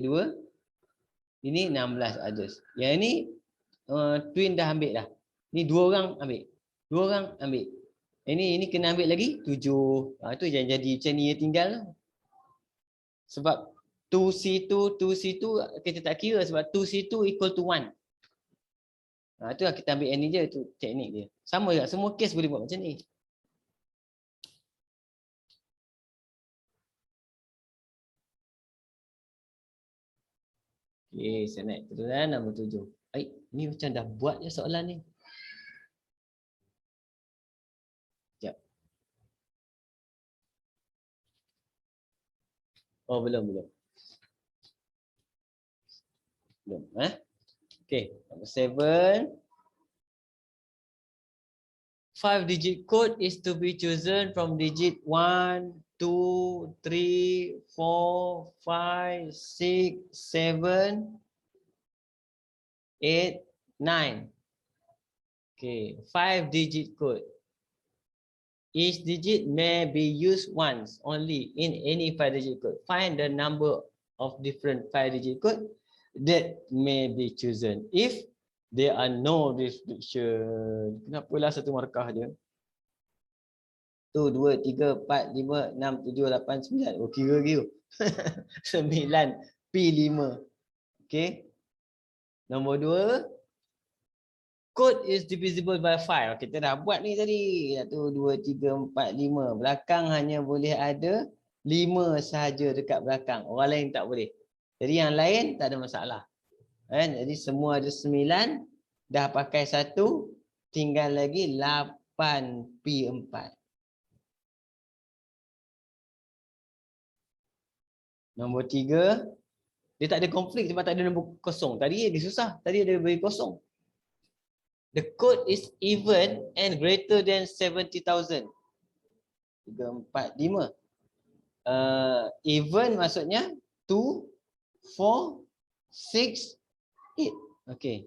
2. Ini 16 others. Yang ni twin dah ambil dah. Ni 2 orang ambil. 2 orang ambil. Ini kena ambil lagi 7. Itu jangan jadi macam ni tinggal. Sebab 2C2 kita tak kira sebab 2C2 equal to 1. Itulah kita ambil yang ni je, tu teknik dia. Sama juga, semua kes boleh buat macam ni. Okey, saya naik terus nombor 7. Baik, ni macam dah buat je soalan ni. Sekejap. Oh, belum. Okay, number 7. 5-digit code is to be chosen from digit 1, 2, 3, 4, 5, 6, 7, 8, 9. Okay, 5-digit code. Each digit may be used once only in any 5-digit code. Find the number of different 5-digit code that may be chosen if there are no restriction. Kenapalah satu markah dia? 1, 2, 3, 4, 5, 6, 7, 8, 9. Oh, kira lagi tu. 9 P5. Okay. Nombor 2. Code is divisible by 5. Kita dah buat ni tadi. 1, 2, 3, 4, 5. Belakang hanya boleh ada 5 sahaja dekat belakang. Orang lain tak boleh. Jadi yang lain tak ada masalah. Kan? Jadi semua ada 9. Dah pakai 1. Tinggal lagi 8P4. Nombor 3. Dia tak ada konflik sebab tak ada nombor kosong. Tadi dia susah. Tadi ada beri kosong. The code is even and greater than 70,000. 3, 4, 5. Even maksudnya 2, 4, 6, 8. Okay.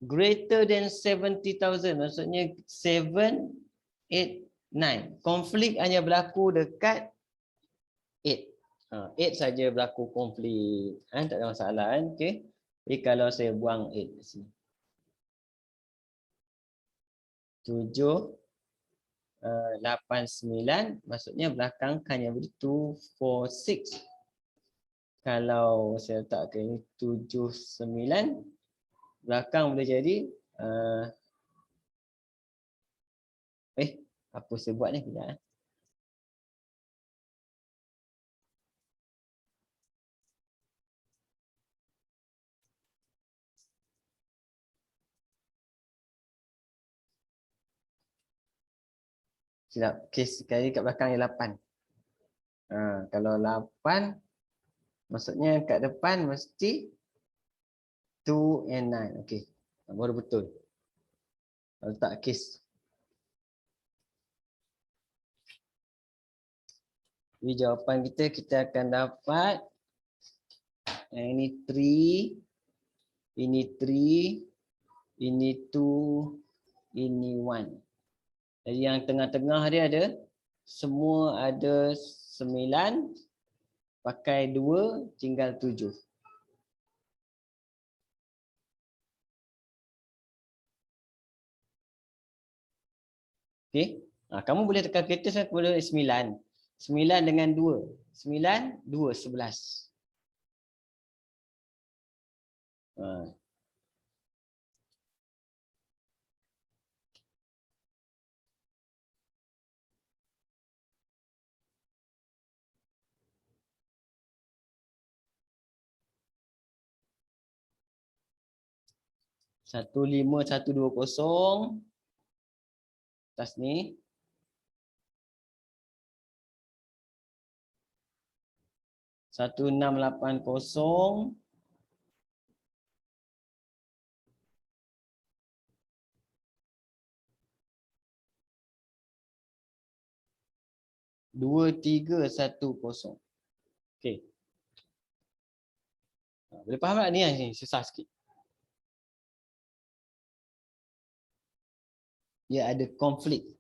Greater than 70,000 maksudnya 7, 8, 9. Konflik hanya berlaku dekat 8. 8 saja berlaku konflik. Tak ada masalah kan? Okay. Jadi kalau saya buang 8 di sini. 7, 8, 9 maksudnya belakang hanya beri 2, 4, 6. Kalau saya letak ke ini 7, 9 belakang boleh jadi apa saya buat ni kejap. Silap. Okey, sekali kat belakang yang 8. Kalau 8 maksudnya kat depan mesti 2 and 9. Okey. Baru betul. Kalau letak kes. Jadi jawapan kita akan dapat yang ini 3, ini 3, ini 2, ini 1. Jadi yang tengah-tengah dia ada semua ada 9, pakai 2, tinggal 7. Okey. Kamu boleh tekan kereta saya boleh 9. 9 dengan 2. 9, 2, 11. Satu 5, 1, 2, 0. Atas ni. 1, 6, 8, 0. 2, 3, 1, 0. Okey. Boleh faham tak ni yang ni susah sikit. Dia ada konflik.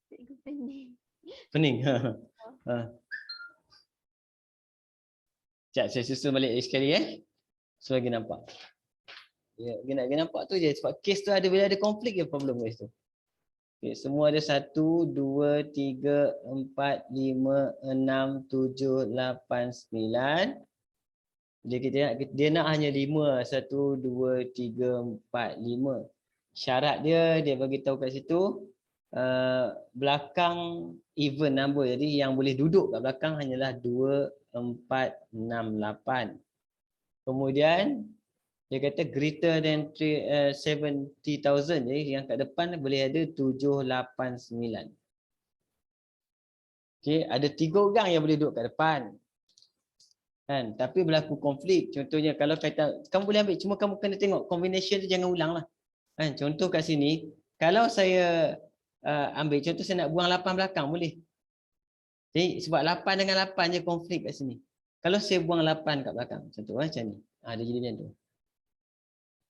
Cikgu pening. Pening. Sekejap, saya susun balik sekali so lagi nampak. Ya, lagi nampak tu je sebab kes tu ada bila ada konflik je problem kes tu. Okay, semua ada 1, 2, 3, 4, 5, 6, 7, 8, 9. Dia nak hanya 5. 1, 2, 3, 4, 5. Syarat dia bagi tahu kat situ belakang even number. Jadi yang boleh duduk kat belakang hanyalah 2, 4, 6, 8. Kemudian dia kata greater than 70,000. Jadi yang kat depan boleh ada 7, 8, 9. Okey, ada 3 orang yang boleh duduk kat depan. Kan? Tapi berlaku konflik. Contohnya kalau kata kamu boleh ambil, cuma kamu kena tengok combination tu jangan ulang lah. Kan? Contoh kat sini, kalau saya ambil contoh saya nak buang 8 belakang boleh. Jadi sebab 8 dengan 8 je konflik kat sini. Kalau saya buang 8 kat belakang, contoh macam ni. Dia jadi macam tu.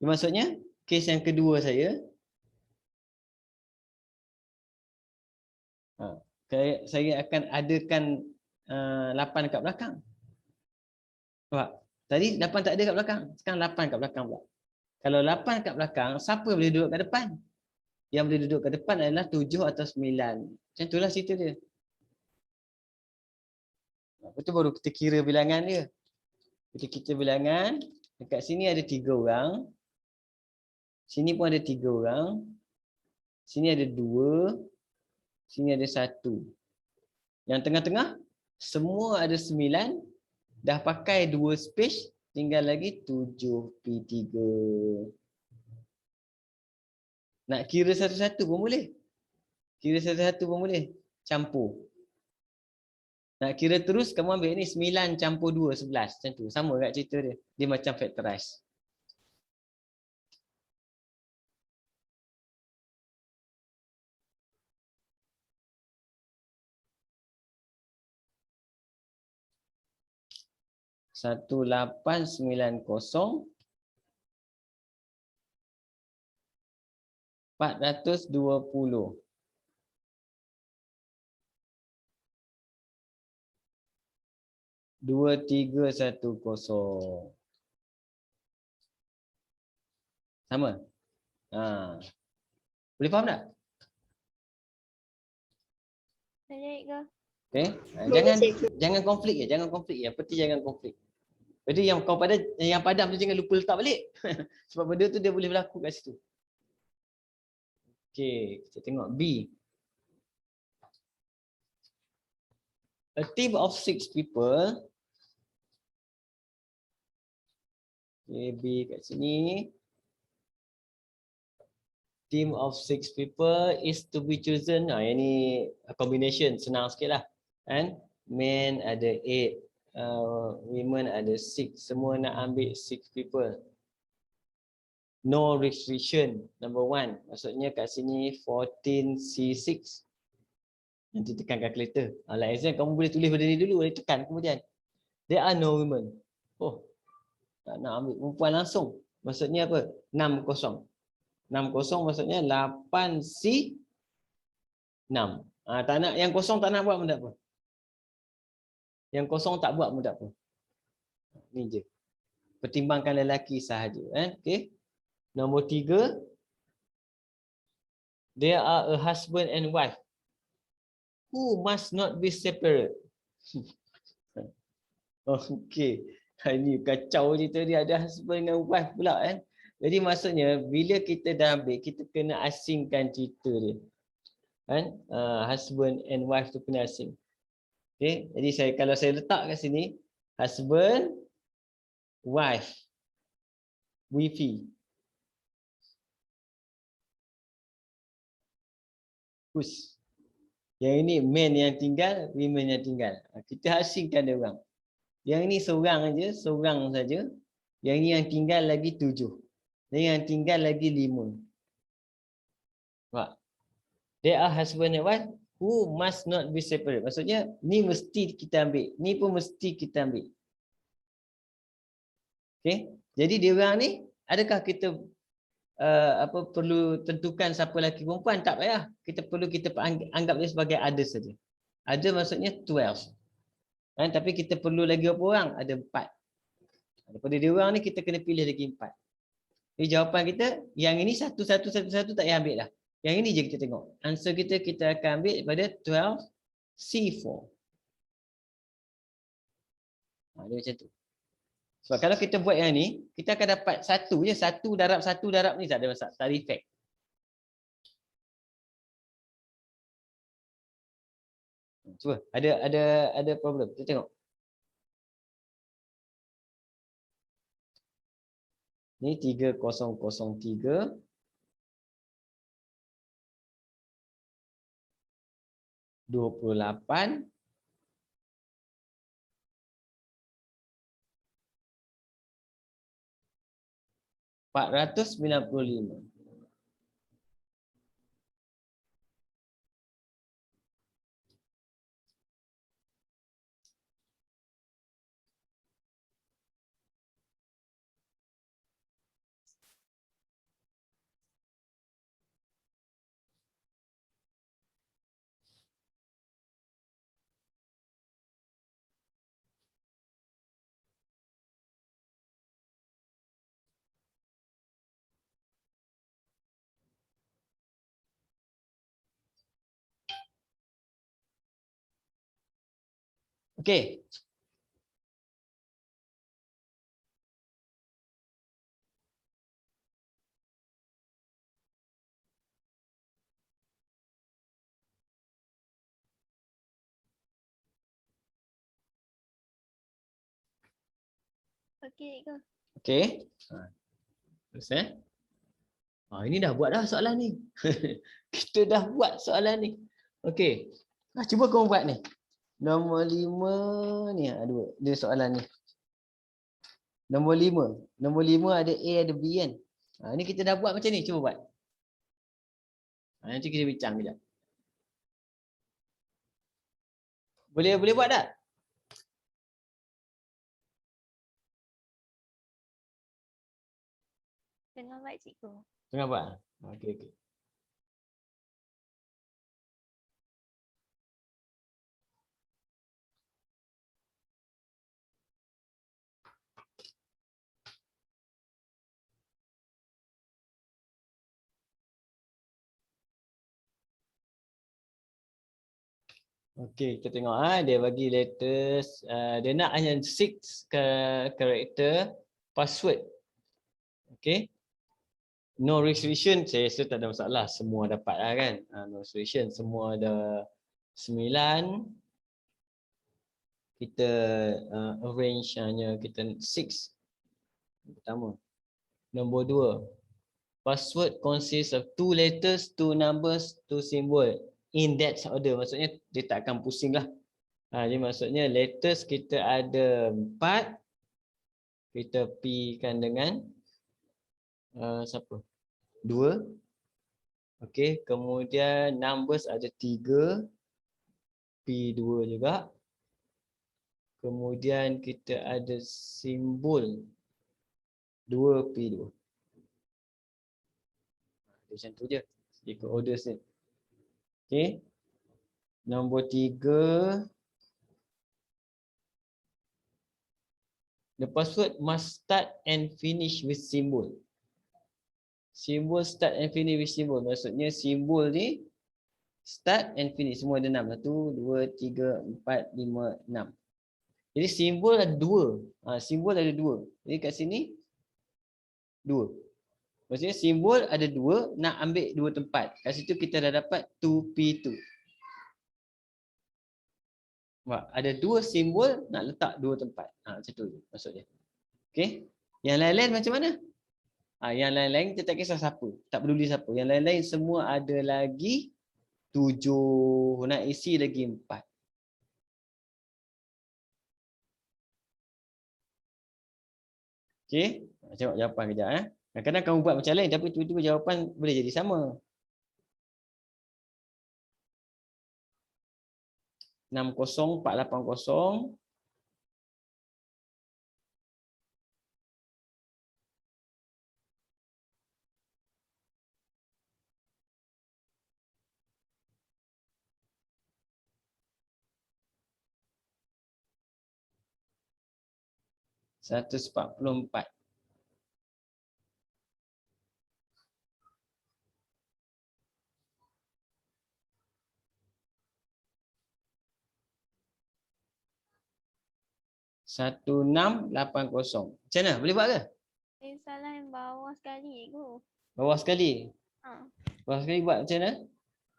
Maksudnya kes yang kedua saya, saya akan adakan 8 kat belakang. Sebab tadi 8 tak ada kat belakang, sekarang 8 kat belakang pula. Kalau 8 kat belakang, siapa boleh duduk kat depan? Yang boleh duduk kat depan adalah 7 atau 9. Macam itulah cerita dia. Lepas tu baru kita kira bilangan dia. Kita bilangan, dekat sini ada 3 orang. Sini pun ada 3 orang. Sini ada 2. Sini ada 1. Yang tengah-tengah, semua ada 9. Dah pakai 2 space, tinggal lagi 7P3. Nak kira satu-satu pun boleh. Kira satu-satu pun boleh. Campur. Nak kira terus, kamu ambil ni 9 campur 2, 11. Macam tu. Sama kat cerita dia. Dia macam factorize. Satu 890 420. Dua 310. Sama. Boleh faham tak? Baik ke? Okay. Jangan konflik je, jangan konflik je. Peti jangan konflik. Jadi yang kau yang padam tu jangan lupa letak balik. Sebab benda tu dia boleh berlaku kat situ. Okey, kita tengok B. A team of 6 people. Okay, B kat sini. Team of 6 people is to be chosen. Yang ni combination, senang sikit lah. And men ada 8, women ada 6. Semua nak ambil 6 people. No restriction, number 1. Maksudnya kat sini 14C6. Nanti tekan calculator. Like exam, kamu boleh tulis benda ni dulu, boleh tekan kemudian. There are no women. Oh, tak nak ambil perempuan langsung. Maksudnya apa? 60. 60 maksudnya 8C6. Tak nak, yang kosong tak nak buat pun tak apa. Yang kosong tak buat pun tak apa. Ni je. Pertimbangkan lelaki sahaja. Okay. Nombor 3. There are a husband and wife who must not be separate. Okay. Ini kacau cerita dia, ada husband dan wife pula kan. Jadi maksudnya bila kita dah ambil, kita kena asingkan cerita dia. Kan? Husband and wife tu kena asing. Okay. Jadi kalau saya letak kat sini, husband, wife, wifey. Whose? Yang ini men yang tinggal, women yang tinggal. Kita asingkan dia orang. Yang ini seorang saja. Yang ini yang tinggal lagi 7. Dan yang tinggal lagi 5. Nampak? There are husband and wife who must not be separate. Maksudnya ni mesti kita ambil, ni pun mesti kita ambil. Okay? Jadi dia orang ni, adakah kita perlu tentukan siapa lelaki perempuan? Tak payah. Kita anggap dia sebagai ada saja. Ada maksudnya 12. Tapi kita perlu lagi berapa orang? Ada 4. Daripada dia orang ni kita kena pilih lagi 4. Jadi jawapan kita, yang ini satu tak payah ambil lah. Yang ini je kita tengok. Answer kita akan ambil daripada 12C4. Dia macam tu. Sebab kalau kita buat yang ni, kita akan dapat satu je. Satu darab ni tak ada masalah. Tak ada efek. Cuba, ada problem. Kita tengok. Ni 3003. 28. 495. Okey. Okey, go. Okey. Terus ini dah buat dah soalan ni. Kita dah buat soalan ni. Okey. Cuba kau buat ni. Nombor 5 ni ada dia soalan ni. Nombor 5. Nombor 5 ada A ada B kan. Ni kita dah buat macam ni, cuba buat. Nanti kita bincang kejap. Boleh buat tak? Tengah buat cikgu. Tengah buat. Okey. Okey, kita tengok dia bagi letters, dia nak hanya 6 character password. Okey. No restriction, saya rasa tak ada masalah, semua dapat lah kan. No restriction, semua ada 9. Kita arrange hanya kita 6. Pertama. Nombor 2. Password consists of 2 letters, 2 numbers, 2 symbol. In that order, maksudnya dia tak akan pusing lah. Jadi maksudnya letters kita ada 4. Kita P-kan dengan siapa? 2. Okey, kemudian numbers ada 3. P2 juga. Kemudian kita ada simbol 2P2. Macam tu je. Ikut order ni. Okey. Nombor 3. The password must start and finish with symbol. Symbol start and finish with symbol. Maksudnya simbol ni start and finish. Semua ada 6. 1, 2, 3, 4, 5, 6. Jadi simbol ada 2. Simbol ada 2. Jadi kat sini 2. Maksudnya simbol ada 2, nak ambil 2 tempat. Kat situ kita dah dapat 2P2. Ada 2 simbol nak letak 2 tempat. Macam tu maksudnya. Okey. Yang lain-lain macam mana? Yang lain-lain kita tak kisah siapa. Tak peduli siapa. Yang lain-lain semua ada lagi 7. Nak isi lagi 4. Okey. Tengok jawapan kejap. Kadang-kadang kamu buat macam lain tapi tiba-tiba jawapan boleh jadi sama. 60480. $144. $1680. Macam mana? Boleh buat ke? Salah yang bawah sekali, cikgu. Bawah sekali. Bawah sekali buat macam mana?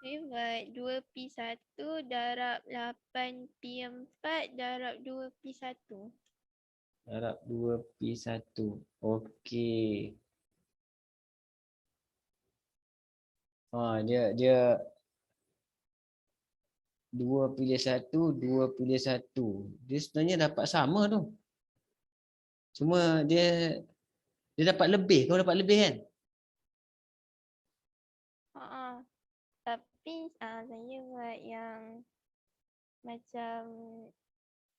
Saya buat 2P1 darab 8P4 darab 2P1. Darab 2P1. Okey. Dia 2 pilih 1, 2 pilih 1. Dia sebenarnya dapat sama tu. Cuma dia dapat lebih. Kau dapat lebih kan? Tapi saya buat yang macam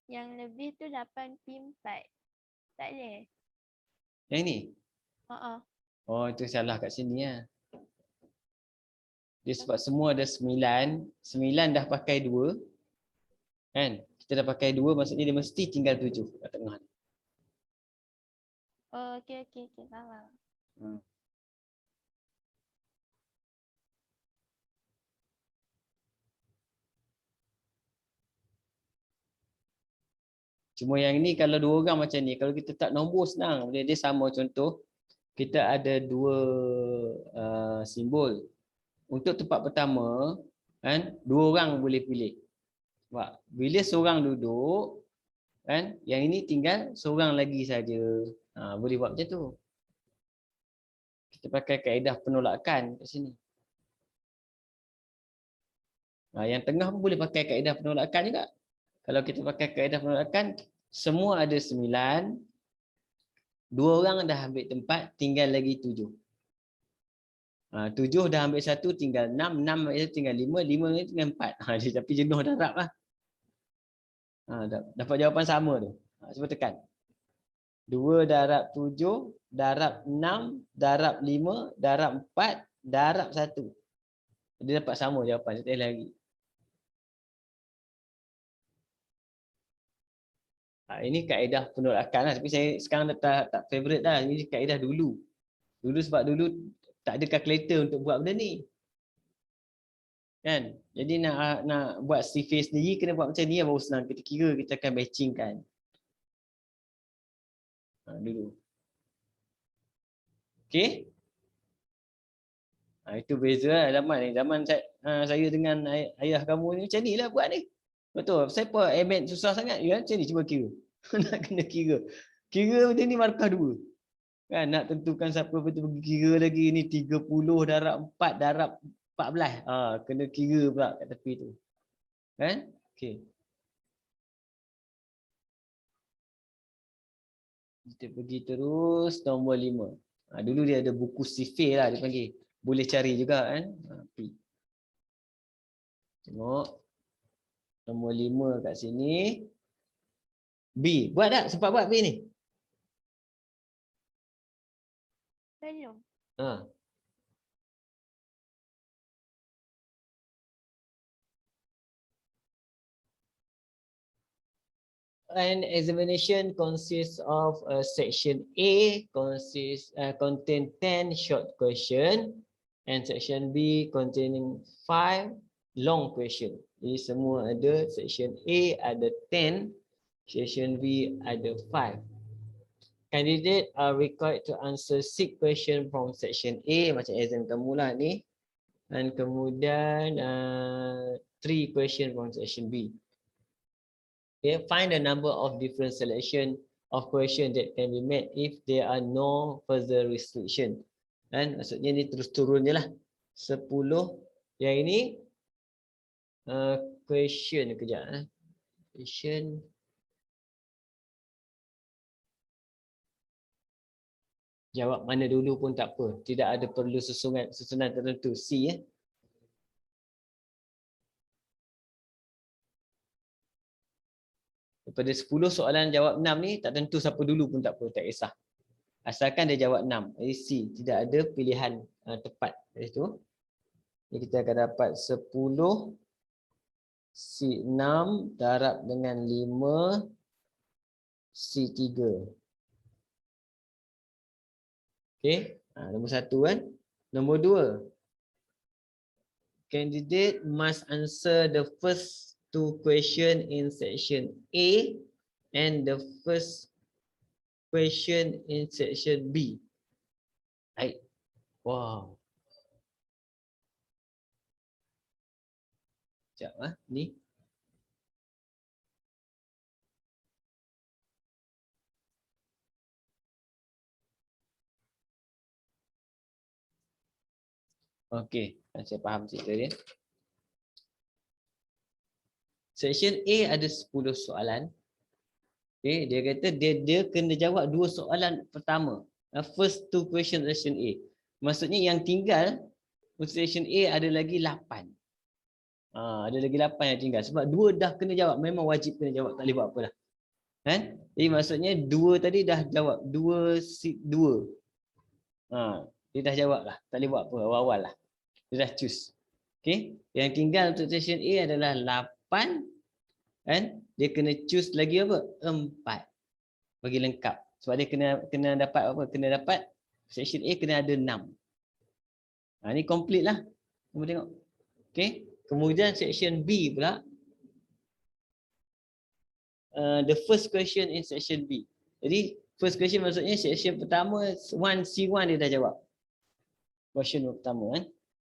yang lebih tu 8P4. Tak boleh? Yang ni? Oh, itu salah kat sini lah. Dia sebab semua ada 9. 9 dah pakai 2. Kan? Kita dah pakai 2, maksudnya dia mesti tinggal 7 kat tengah ni. Okey. Faham. Cuma yang ni kalau dua orang macam ni, kalau kita tak nombor senang. Dia sama contoh, kita ada dua simbol. Untuk tempat pertama, kan, dua orang boleh pilih. Sebab bila seorang duduk, kan, yang ini tinggal seorang lagi saja. Boleh buat macam tu. Kita pakai kaedah penolakan kat sini. Yang tengah pun boleh pakai kaedah penolakan juga. Kalau kita pakai kaedah penolakan, semua ada 9. Dua orang dah ambil tempat, tinggal lagi 7. 7 dah ambil 1, tinggal 6. 6 ambil 1, tinggal 5. 5 ni tinggal 4. Tapi jenuh darab lah. Dapat jawapan sama tu. Cuba tekan. 2 darab 7, darab 6, darab 5, darab 4, darab 1. Dia dapat sama jawapan. Saya lagi. Ini kaedah penolakan lah. Tapi saya sekarang dah tak favourite dah. Ini kaedah dulu. Dulu sebab dulu tak ada kalkulator untuk buat benda ni. Kan? Jadi nak buat survey sendiri, kena buat macam ni baru senang. Kita kira kita akan matchingkan. Dulu. Okey? Itu beza lah zaman ni. Zaman saya dengan ayah kamu ni macam ni lah buat ni. Betul. Siapa emet susah sangat ya? Macam ni cuba kira. Nak kena kira. Kira benda ni markah 2. Kan nak tentukan siapa betul pergi kira lagi ni 30 darab 4 darab 14. Kena kira pula kat tepi tu. Kan? Okey. Kita pergi terus nombor 5. Dulu dia ada buku sifir lah dia panggil. Boleh cari juga kan. Tengok. Nombor 5 kat sini. B. Buat tak? Sempat buat B ni? Belum. An examination consists of section A contain 10 short question and section B containing 5 long question. Jadi semua ada. Section A ada 10, section B ada 5. Candidate are required to answer 6 question from section A, macam exam kamu lah ni. Dan kemudian 3 question from section B. Okay, find the number of different selection of question that can be made if there are no further restriction. Dan maksudnya ni terus turun je lah. 10. Yang ini question kejap. Question. Jawab mana dulu pun tak apa. Tidak ada perlu susunan tertentu. C ya. Daripada 10 soalan jawab 6 ni tak tentu siapa dulu pun tak apa, tak kisah. Asalkan dia jawab 6. Jadi C, tidak ada pilihan tepat dari situ. Jadi kita akan dapat 10 C6 darab dengan 5 C3. Okey, nombor 1 kan. Nombor 2. Candidate must answer the first 2 question in section A and the first question in section B. Baik. Wow. Sekejap ni. Okey, saya faham cerita dia. Section A ada 10 soalan. Okey, dia kata dia kena jawab 2 soalan pertama. First 2 question section A. Maksudnya yang tinggal untuk section A ada lagi 8. Ada lagi 8 yang tinggal. Sebab 2 dah kena jawab. Memang wajib kena jawab. Tak boleh buat apa dah. Kan? Jadi maksudnya 2 tadi dah jawab. 2 seat 2. Dia dah jawab lah. Tak boleh buat apa. Awal-awal lah. Dia dah choose. Okay. Yang tinggal untuk section A adalah 8. Kan? Dia kena choose lagi apa? 4. Bagi lengkap. Sebab dia kena dapat apa? Kena dapat section A kena ada 6. Ni complete lah. Kamu tengok. Okay. Kemudian section B pula. the first question in section B. Jadi first question maksudnya section pertama 1C1 dia dah jawab. Question pertama kan.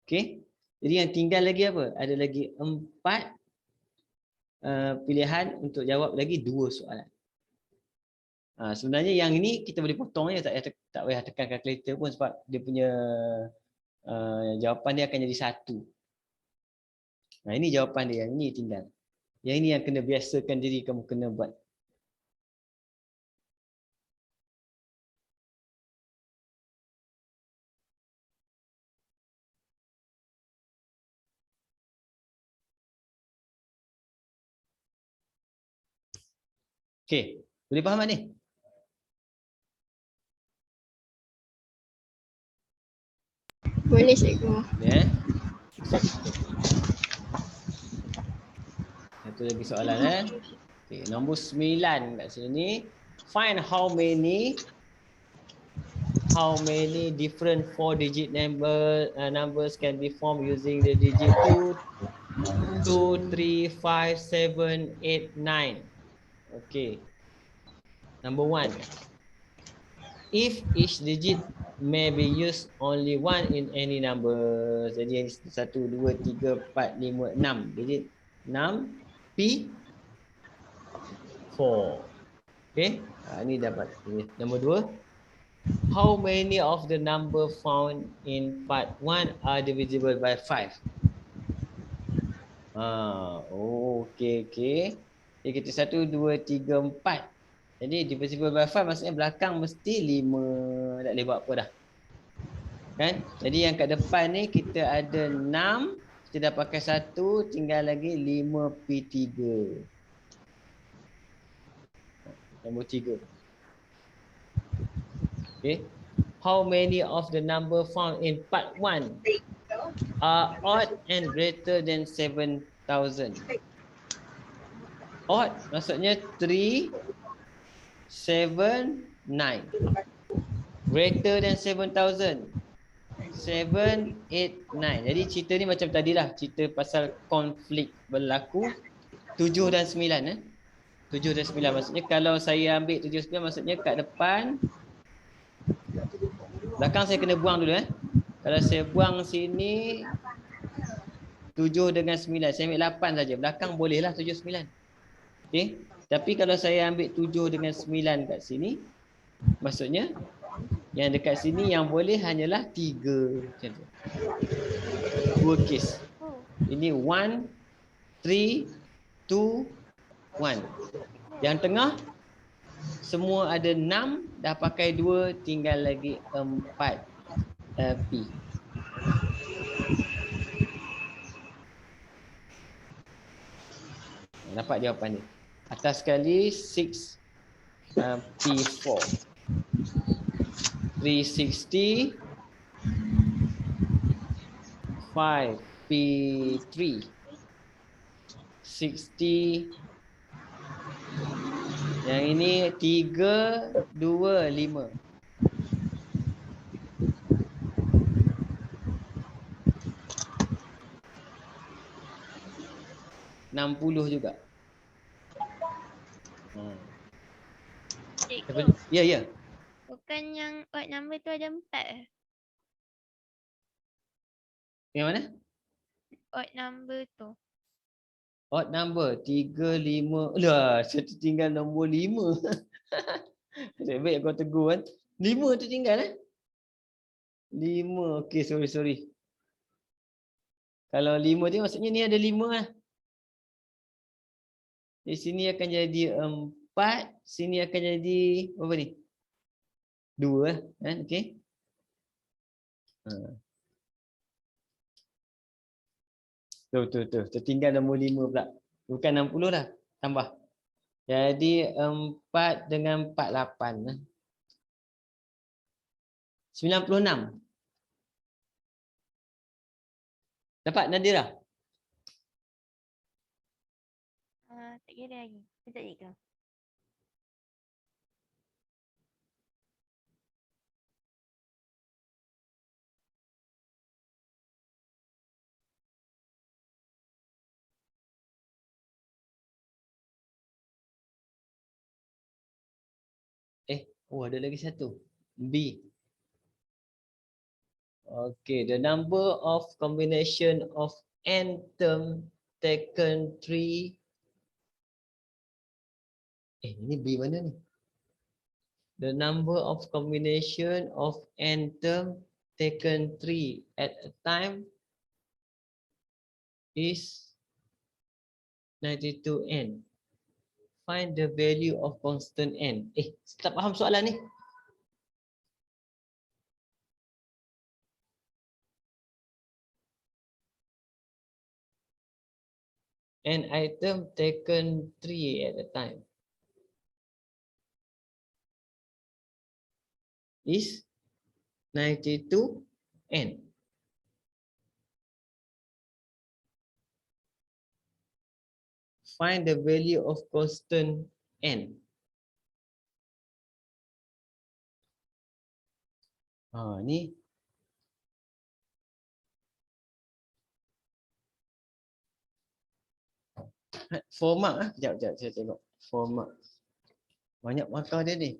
Okay. Jadi yang tinggal lagi apa? Ada lagi 4 pilihan untuk jawab lagi 2 soalan. Sebenarnya yang ini kita boleh potong je, tak payah tekan kalkulator pun sebab dia punya jawapan dia akan jadi 1. Ini jawapan dia, yang ini tinggal. Yang ini yang kena biasakan diri kamu kena buat. Okey, boleh faham tak ni? Boleh cikgu. Ya. Satu lagi soalan Okay, nombor 9 kat sini. Find how many different 4-digit numbers can be formed using the digit 2, 3, 5, 7, 8, 9. Okay. Number 1. If each digit may be used only one in any number. Jadi 1, 2, 3, 4, 5, 6. Digit 6, P, 4. Okay. Ini dapat. Nombor 2. How many of the number found in part 1 are divisible by 5? Okay. Jadi kita 1, 2, 3, 4. Jadi divisible by 5 maksudnya belakang mesti 5. Tak boleh buat apa dah. Kan? Jadi yang kat depan ni kita ada 6. Kita dah pakai 1. Tinggal lagi 5P3. Nombor 3. Okay. How many of the number found in part 1 are odd and greater than 7,000? Odd maksudnya 3, 7, 9. Greater than 7,000. 7, 8, 9. Jadi cerita ni macam tadilah. Cerita pasal konflik berlaku 7 dan 9. 7 dan 9. Maksudnya kalau saya ambil 7 dan 9 maksudnya kat depan. Belakang saya kena buang dulu. Kalau saya buang sini 7 dengan 9. Saya ambil 8 saja. Belakang bolehlah 7, 9. Okay. Tapi kalau saya ambil 7 dengan 9 kat sini. Maksudnya yang dekat sini yang boleh hanyalah 3. Macam tu. 2 kes. Ini 1, 3, 2, 1. Yang tengah semua ada 6. Dah pakai 2. Tinggal lagi 4 P. Dapat jawapan ni. Atas sekali 6 P4. 360 5P3 60. Yang ini 3, 2, 5. 60 juga. Cikgu, Ya. bukan yang odd number tu ada 4 Yang mana? Odd number tu. Odd number 3, 5. Lah, saya tertinggal nombor 5. Saya baik kau tegur kan. 5 tertinggal 5. Okey, sorry. Kalau 5 tu maksudnya ni ada 5 lah. Di sini akan jadi 4. Sini akan jadi apa ni? 2 kan? Okey. Betul. Tertinggal nombor 5 pula. Bukan 60 dah. Tambah. Jadi 4 dengan 4, 8. 96. Dapat Nadira? Tak kira lagi. Sekejap cikgu. Oh, ada lagi satu. B. Okay, the number of combination of n term taken 3. Ini B mana ni? The number of combination of n term taken 3 at a time is 92n. Find the value of constant n. Tak faham soalan ni. An item taken 3 at a time is 92n. Find the value of constant n. Ni format Sekejap saya tengok format. Banyak markah dia ni.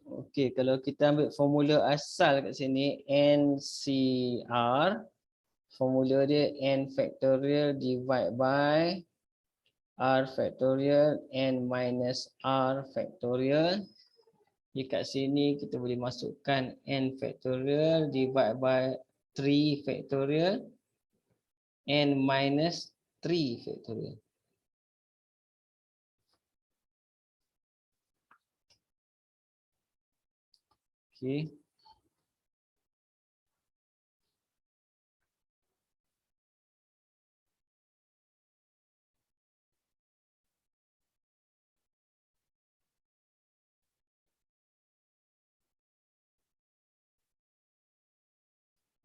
Okey, kalau kita ambil formula asal kat sini NCR, formula dia n factorial divide by r factorial n minus r factorial. Dekat sini kita boleh masukkan n factorial divide by 3 factorial n minus 3 factorial. Okay.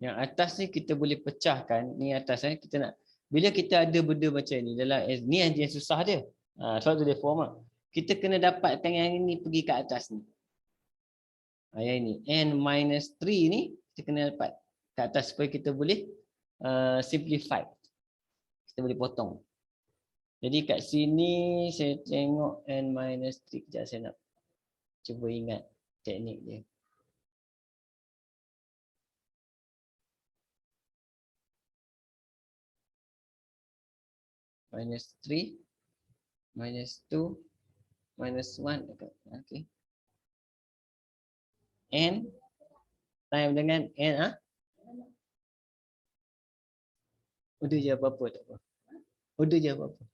Yang atas ni kita boleh pecahkan. Ni atas kita nak. Bila kita ada benda macam ni dalam ni yang susah dia. Sebab tu dia format. Kita kena dapatkan yang ini pergi ke atas ni. Yang ini n minus 3 ni kita kena dapat ke atas supaya kita boleh simplify. Kita boleh potong. Jadi kat sini saya tengok n minus 3. Sekejap saya nak cuba ingat teknik dia. Minus 3 minus 2 minus 1. Okay. N time dengan n udah je apa-apa tak apa. Udah je apa-apa.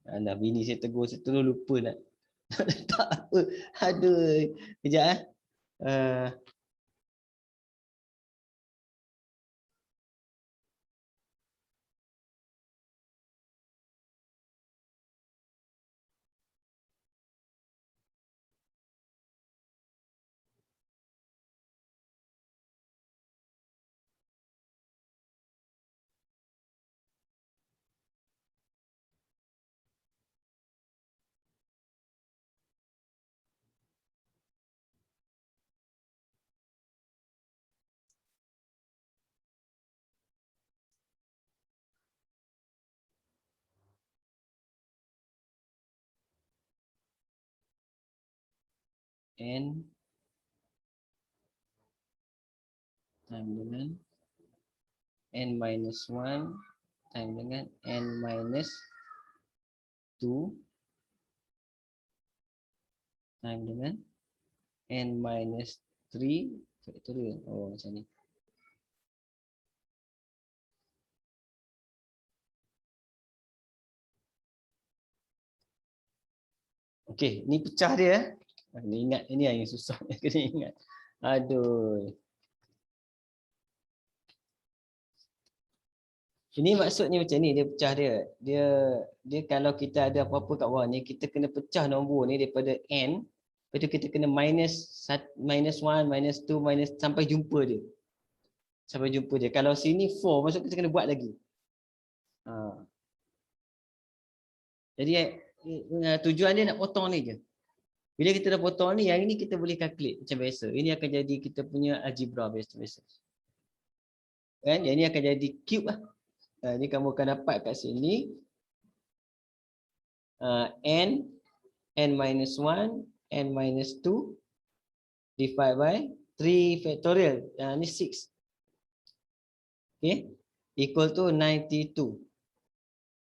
Alah bini saya tegur saya terus lupa nak. Tak apa. Aduh. Kejap n time dengan n minus 1 time dengan n minus 2 time dengan n minus 3 factorial. Oh macam ni. Okey, ni pecah dia. Ni ingat ini yang susah kena ingat. Aduh. Ini maksudnya macam ni dia pecah dia. Dia kalau kita ada apa-apa kat bawah ni kita kena pecah nombor ni daripada n. Lepas tu kita kena minus 1, minus 2, minus sampai jumpa dia. Sampai jumpa dia. Kalau sini 4 maksud kita kena buat lagi. Jadi tujuan dia nak potong ni je. Bila kita dah potong ni, yang ini kita boleh calculate macam biasa. Ini akan jadi kita punya algebra biasa-biasa. Kan? Yang ini akan jadi cube lah. Ini kamu akan dapat kat sini n minus 1, n minus 2 divided by 3 factorial. Ini 6. Okay. Equal to 92.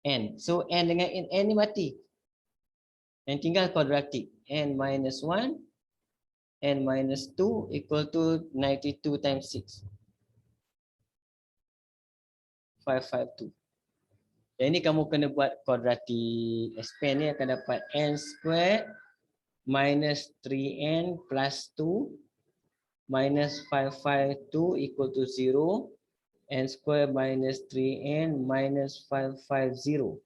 N. So n dengan n ni mati. Yang tinggal kuadratik. N minus 1, n minus 2 equal to 92 times 6. 552. Yang ini kamu kena buat kuadratik. Expand ni akan dapat n squared minus 3n plus 2 minus 552 equal to 0. N squared minus 3n minus 550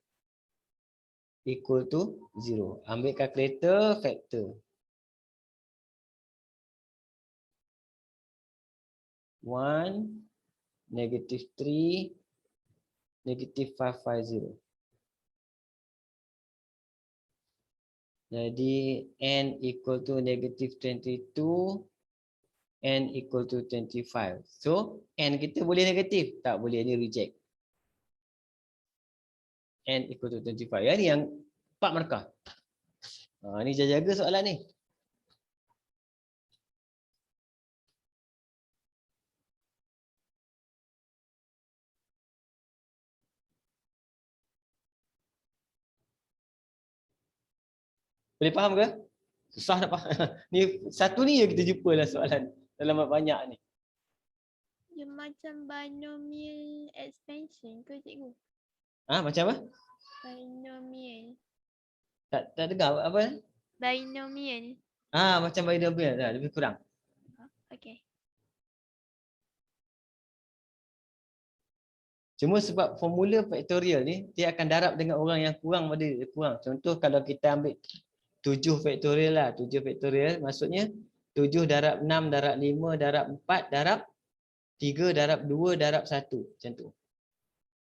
equal to 0. Ambil calculator, factor. 1, negative 3, negative 550. Jadi n equal to negative 22, n equal to 25. So n kita boleh negatif, tak boleh, ni reject. N equal to 25. Yang ni yang 4 markah. Ni jaga soalan ni. Boleh faham ke? Susah nak faham. Ni satu ni je kita jumpa lah soalan dalam banyak ni. Dia macam binomial expansion ke cikgu? Macam apa? Binomial. Tak dengar apa? Binomial. Macam binomial dah, lebih kurang. Okay. Cuma sebab formula faktorial ni dia akan darab dengan orang yang kurang pada kurang. Contoh kalau kita ambil 7 faktorial lah, 7 faktorial maksudnya 7 darab 6 darab 5 darab 4 darab 3 darab 2 darab 1 macam tu.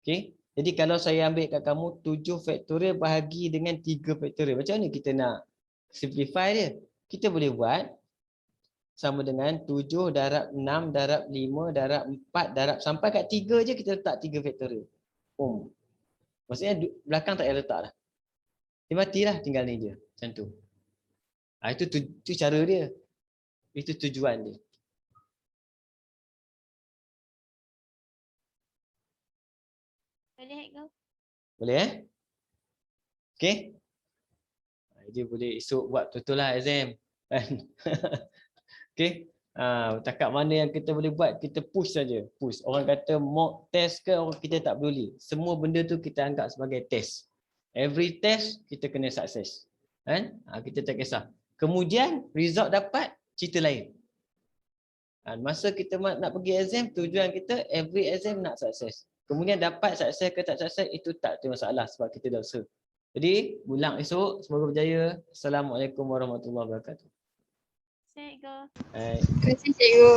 Okey. Jadi kalau saya ambil kat kamu 7 faktorial bahagi dengan 3 faktorial, macam mana kita nak simplify dia? Kita boleh buat sama dengan 7 darab 6 darab 5 darab 4 darab sampai kat 3 je kita letak 3 faktorial. Maksudnya belakang tak payah letak dah. Dia matilah, tinggal ni je. Macam tu. Itu cara dia. Itu tujuan dia. Boleh kau? Boleh Okey. Dia boleh esok buat betul lah exam. Okey. Cakap mana yang kita boleh buat, kita push saja. Push. Orang kata mock test ke, kita tak peduli. Semua benda tu kita anggap sebagai test. Every test kita kena sukses. Kan? Kita tak kisah. Kemudian result dapat, cerita lain. Masa kita nak pergi exam, tujuan kita every exam nak sukses. Kemudian dapat sukses ke tak sukses, itu tak ada masalah sebab kita dah usaha. Jadi, ulang esok. Semoga berjaya. Assalamualaikum warahmatullahi wabarakatuh. Cikgu. Terima kasih cikgu.